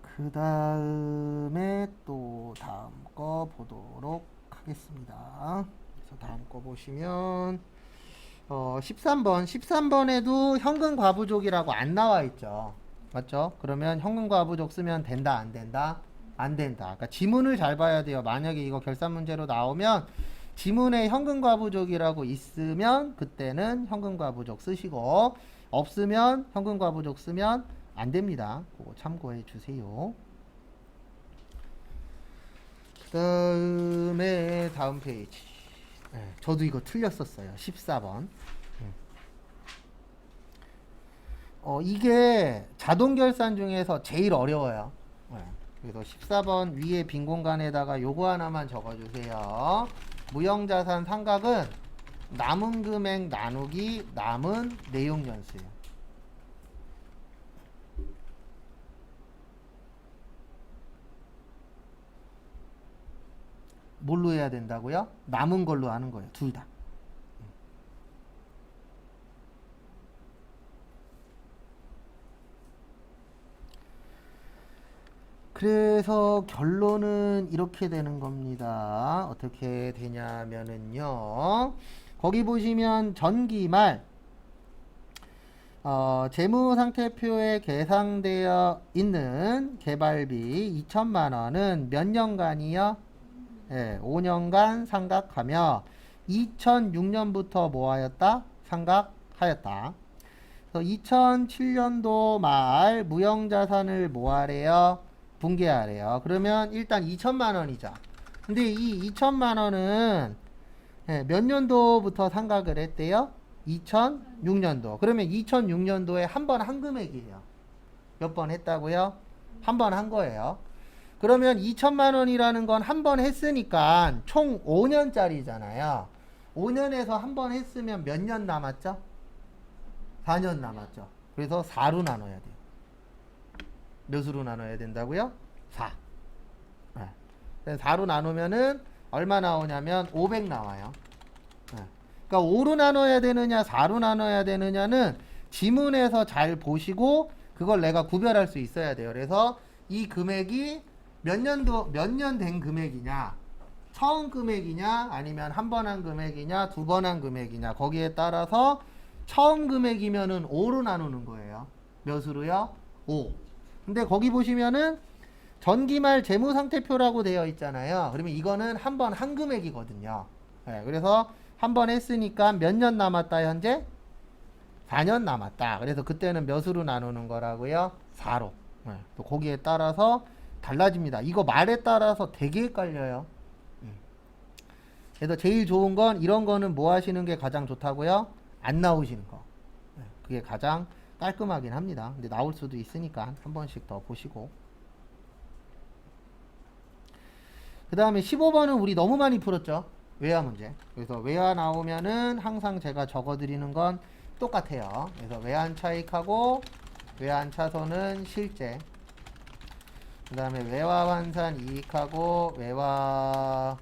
그 다음에 또 다음 거 보도록 하겠습니다. 그래서 다음 거 보시면 13번에도 현금 과부족이라고 안 나와 있죠. 맞죠? 그러면 현금 과부족 쓰면 된다, 안 된다? 안 된다. 그러니까 지문을 잘 봐야 돼요. 만약에 이거 결산 문제로 나오면 지문에 현금 과부족이라고 있으면 그때는 현금 과부족 쓰시고 없으면 현금 과부족 쓰면 안 됩니다. 그거 참고해 주세요. 그다음에 다음 페이지. 네, 저도 이거 틀렸었어요. 14번. 이게 자동 결산 중에서 제일 어려워요. 네, 그래서 14번 위에 빈 공간에다가 요거 하나만 적어주세요. 무형자산 상각은 남은 금액 나누기 남은 내용 연수예요. 뭘로 해야 된다고요? 남은 걸로 하는 거예요. 둘 다. 그래서 결론은 이렇게 되는 겁니다. 어떻게 되냐면은요. 거기 보시면 전기말 재무상태표에 계상되어 있는 개발비 2천만 원은 몇 년간이요? 5년간 상각하며 2006년부터 뭐하였다? 상각하였다. 그래서 2007년도 말 무형자산을 뭐하래요? 분개하래요. 그러면 일단 2천만 원이죠. 근데 이 2천만 원은 몇 년도부터 상각을 했대요? 2006년도. 그러면 2006년도에 한 번 한 금액이에요. 몇 번 했다고요? 한 번 한 거예요. 그러면 2천만 원이라는 건 한 번 했으니까 총 5년짜리잖아요. 5년에서 한 번 했으면 몇 년 남았죠? 4년 남았죠. 그래서 4로 나눠야 돼요. 몇으로 나눠야 된다고요? 4. 4로 나누면은 얼마 나오냐면 500 나와요. 그러니까 5로 나눠야 되느냐 4로 나눠야 되느냐는 지문에서 잘 보시고 그걸 내가 구별할 수 있어야 돼요. 그래서 이 금액이 몇 년 된 금액이냐, 처음 금액이냐, 아니면 한 번 한 금액이냐, 두 번 한 금액이냐, 거기에 따라서 처음 금액이면은 5로 나누는 거예요. 몇으로요? 5. 근데 거기 보시면은 전기말 재무상태표라고 되어 있잖아요. 그러면 이거는 한 번 한 금액이거든요. 그래서 한 번 했으니까 몇 년 남았다 현재? 4년 남았다. 그래서 그때는 몇으로 나누는 거라고요? 4로. 또 거기에 따라서 달라집니다. 이거 말에 따라서 되게 헷갈려요. 그래서 제일 좋은 건 이런 거는 뭐 하시는 게 가장 좋다고요? 안 나오시는 거. 그게 가장 깔끔하긴 합니다. 근데 나올 수도 있으니까 한 번씩 더 보시고. 그 다음에 15번은 우리 너무 많이 풀었죠. 외화 문제. 그래서 외화 나오면은 항상 제가 적어드리는 건 똑같아요. 그래서 외환 차익하고 외환 차손은 실제. 그 다음에 외화 환산 이익하고 외화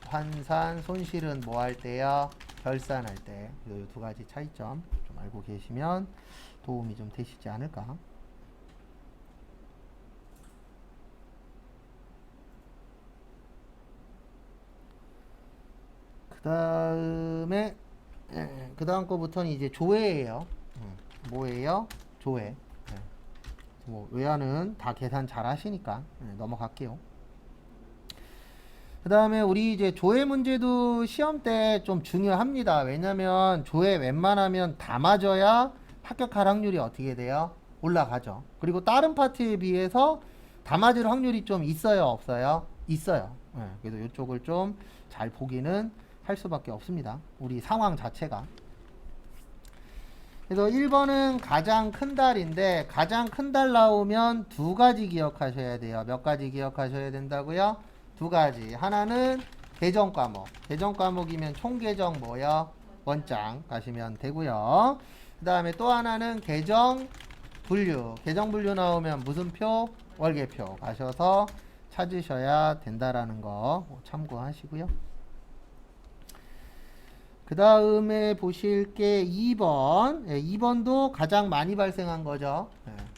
환산 손실은 뭐 할 때요? 결산할 때. 이 두 가지 차이점 좀 알고 계시면 도움이 좀 되시지 않을까. 그 다음 거부터는 이제 조회예요. 뭐예요? 조회. 뭐 외화는 다 계산 잘 하시니까 넘어갈게요. 그 다음에 우리 이제 조회 문제도 시험 때 좀 중요합니다. 왜냐면 조회 웬만하면 다 맞아야 합격할 확률이 어떻게 돼요? 올라가죠. 그리고 다른 파트에 비해서 다 맞을 확률이 좀 있어요? 없어요? 있어요. 그래서 이쪽을 좀 잘 보기는 할 수밖에 없습니다. 우리 상황 자체가. 그래서 1번은 가장 큰 달인데 가장 큰 달 나오면 두 가지 기억하셔야 돼요. 몇 가지 기억하셔야 된다고요? 두 가지. 하나는 계정 과목. 계정 과목이면 총 계정 뭐요? 원장 가시면 되고요. 그 다음에 또 하나는 계정 분류. 계정 분류 나오면 무슨 표? 월계표 가셔서 찾으셔야 된다라는 거 참고하시고요. 그 다음에 보실 게 2번. 2번도 가장 많이 발생한 거죠.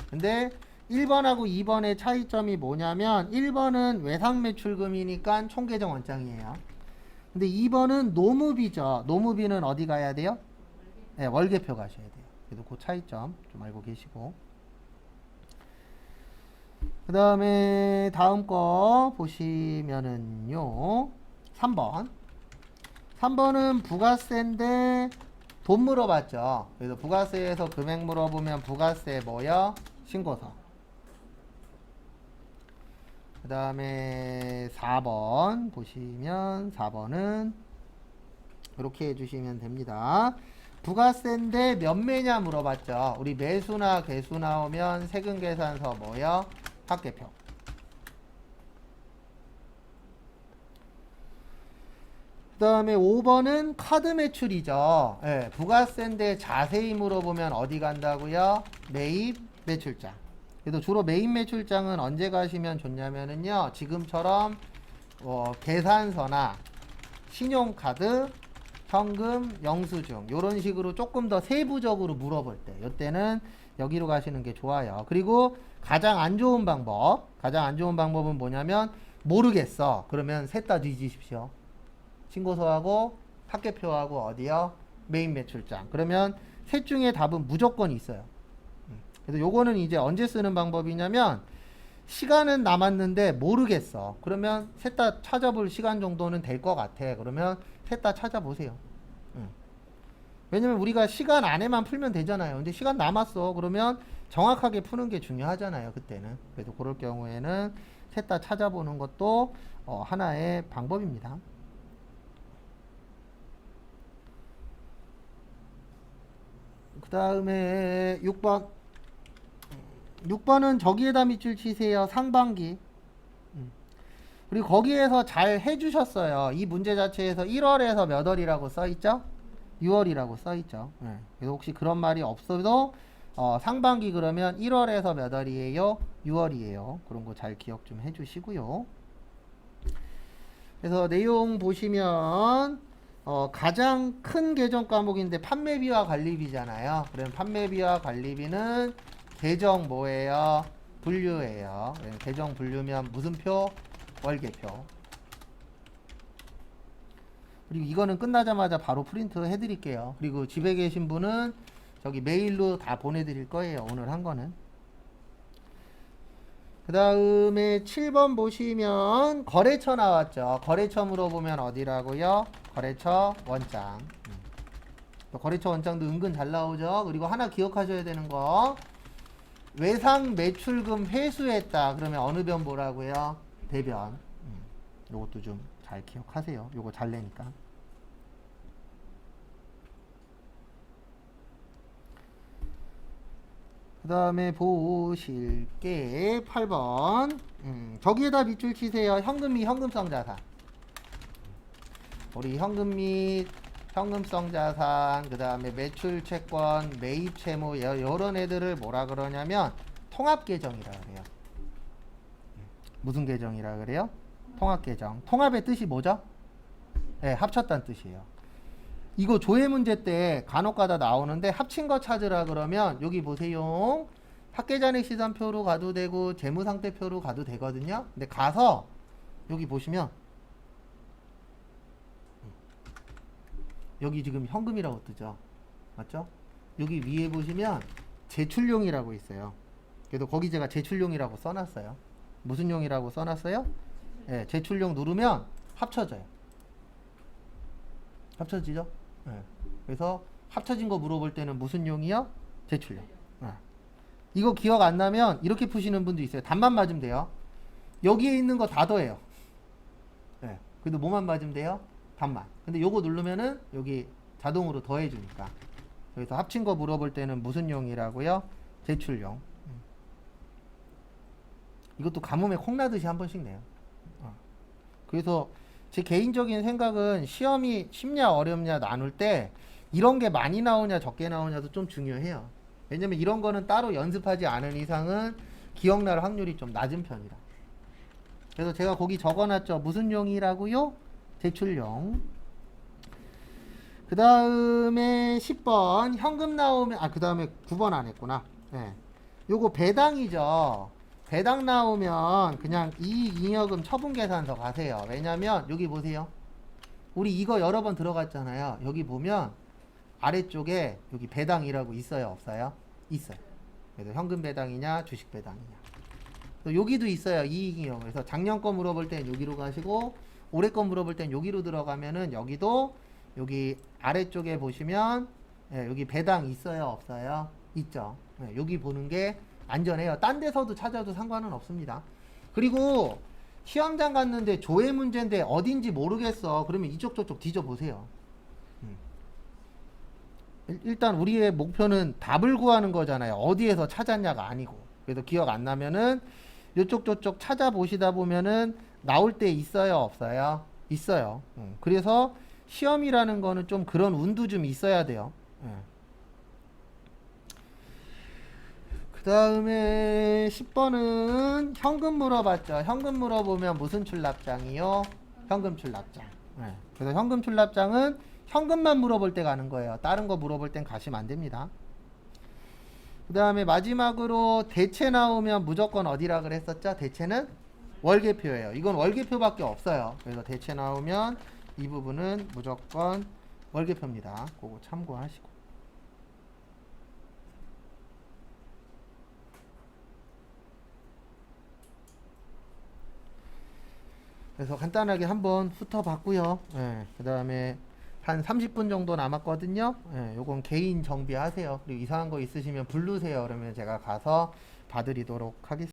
근데 1번하고 2번의 차이점이 뭐냐면 1번은 외상매출금이니까 총계정 원장이에요. 근데 2번은 노무비죠. 노무비는 어디 가야 돼요? 월계표 가셔야 돼요. 그래도 그 차이점 좀 알고 계시고. 그 다음에 다음 거 보시면은요. 3번. 3번은 부가세인데 돈 물어봤죠. 그래서 부가세에서 금액 물어보면 부가세 뭐요? 신고서. 그 다음에 4번 보시면 4번은 이렇게 해주시면 됩니다. 부가세인데 몇 매냐 물어봤죠. 우리 매수나 개수 나오면 세금계산서 뭐요? 합계표. 그 다음에 5번은 카드 매출이죠. 부가세인데 자세히 물어보면 어디 간다고요? 매입 매출장. 그래도 주로 매입 매출장은 언제 가시면 좋냐면은요. 지금처럼 계산서나 신용카드, 현금, 영수증 요런 식으로 조금 더 세부적으로 물어볼 때 이때는 여기로 가시는 게 좋아요. 그리고 가장 안 좋은 방법은 뭐냐면 모르겠어. 그러면 셋 다 뒤지십시오. 신고서하고 합계표하고 어디요? 메인 매출장. 그러면 셋 중에 답은 무조건 있어요. 그래서 요거는 이제 언제 쓰는 방법이냐면 시간은 남았는데 모르겠어. 그러면 셋 다 찾아볼 시간 정도는 될 것 같아. 그러면 셋 다 찾아보세요. 왜냐면 우리가 시간 안에만 풀면 되잖아요. 근데 시간 남았어. 그러면 정확하게 푸는 게 중요하잖아요. 그때는. 그래서 그럴 경우에는 셋 다 찾아보는 것도 하나의 방법입니다. 그 다음에 6번. 6번은 저기에다 밑줄 치세요. 상반기. 그리고 거기에서 잘 해주셨어요. 이 문제 자체에서 1월에서 몇 월이라고 써있죠? 6월이라고 써있죠. 네. 그래서 혹시 그런 말이 없어도 상반기 그러면 1월에서 몇 월이에요? 6월이에요. 그런 거 잘 기억 좀 해주시고요. 그래서 내용 보시면 가장 큰 계정 과목인데 판매비와 관리비잖아요. 그럼 판매비와 관리비는 계정 뭐예요? 분류예요. 계정 분류면 무슨 표? 월계표. 그리고 이거는 끝나자마자 바로 프린트 해드릴게요. 그리고 집에 계신 분은 저기 메일로 다 보내드릴 거예요. 오늘 한 거는. 그 다음에 7번 보시면 거래처 나왔죠. 거래처 물어보면 어디라고요? 거래처 원장. 거래처 원장도 은근 잘 나오죠. 그리고 하나 기억하셔야 되는 거, 외상 매출금 회수했다 그러면 어느 변 보라고요? 대변. 요것도 좀 잘 기억하세요. 요거 잘 내니까. 그 다음에 보실 게 8번. 저기에다 밑줄 치세요. 현금 및 현금성 자산. 우리 현금 및 현금성 자산, 그 다음에 매출 채권, 매입 채무, 이런 애들을 뭐라 그러냐면 통합 계정이라 그래요. 무슨 계정이라 그래요? 통합 계정. 통합의 뜻이 뭐죠? 네, 합쳤다는 뜻이에요. 이거 조회 문제 때 간혹가다 나오는데 합친 거 찾으라 그러면 여기 보세요. 학계잔액 시산표로 가도 되고 재무상태표로 가도 되거든요. 근데 가서 여기 보시면 여기 지금 현금이라고 뜨죠. 맞죠? 여기 위에 보시면 제출용이라고 있어요. 그래도 거기 제가 제출용이라고 써놨어요. 무슨 용이라고 써놨어요? 네, 제출용 누르면 합쳐져요. 합쳐지죠? 네. 그래서 합쳐진 거 물어볼 때는 무슨 용이요? 제출용. 네. 이거 기억 안 나면 이렇게 푸시는 분도 있어요. 답만 맞으면 돼요. 여기에 있는 거 다 더해요. 네. 그래도 뭐만 맞으면 돼요? 답만. 근데 요거 누르면은 여기 자동으로 더해 주니까. 그래서 합친 거 물어볼 때는 무슨 용이라고요? 제출용. 이것도 가뭄에 콩나듯이 한 번씩 내요. 그래서 제 개인적인 생각은 시험이 쉽냐 어렵냐 나눌 때 이런 게 많이 나오냐 적게 나오냐도 좀 중요해요. 왜냐면 이런 거는 따로 연습하지 않은 이상은 기억날 확률이 좀 낮은 편이라. 그래서 제가 거기 적어놨죠. 무슨 용이라고요? 제출용. 그 다음에 10번 현금 나오면, 그 다음에 9번 안 했구나. 네. 요거 배당이죠. 배당 나오면 그냥 이익잉여금 처분계산서 가세요. 왜냐면 여기 보세요. 우리 이거 여러 번 들어갔잖아요. 여기 보면 아래쪽에 여기 배당이라고 있어요? 없어요? 있어요. 그래서 현금 배당이냐 주식 배당이냐. 여기도 있어요. 이익잉여금. 그래서 작년 거 물어볼 땐 여기로 가시고 올해 거 물어볼 땐 여기로 들어가면은 여기도 여기 아래쪽에 보시면 여기 배당 있어요? 없어요? 있죠. 여기 보는 게 안전해요. 딴 데서도 찾아도 상관은 없습니다. 그리고 시험장 갔는데 조회 문제인데 어딘지 모르겠어. 그러면 이쪽 저쪽 뒤져보세요. 일단 우리의 목표는 답을 구하는 거잖아요. 어디에서 찾았냐가 아니고. 그래서 기억 안 나면은 이쪽 저쪽 찾아보시다 보면은 나올 때 있어요? 없어요? 있어요. 그래서 시험이라는 거는 좀 그런 운도 좀 있어야 돼요. 그 다음에 10번은 현금 물어봤죠. 현금 물어보면 무슨 출납장이요? 현금 출납장. 그래서 현금 출납장은 현금만 물어볼 때 가는 거예요. 다른 거 물어볼 땐 가시면 안 됩니다. 그 다음에 마지막으로 대체 나오면 무조건 어디라 그랬었죠? 대체는 월계표예요. 이건 월계표밖에 없어요. 그래서 대체 나오면 이 부분은 무조건 월계표입니다. 그거 참고하시고. 그래서 간단하게 한번 훑어봤고요. 예, 그 다음에 한 30분 정도 남았거든요. 예, 요건 개인 정비하세요. 그리고 이상한 거 있으시면 부르세요. 그러면 제가 가서 봐드리도록 하겠습니다.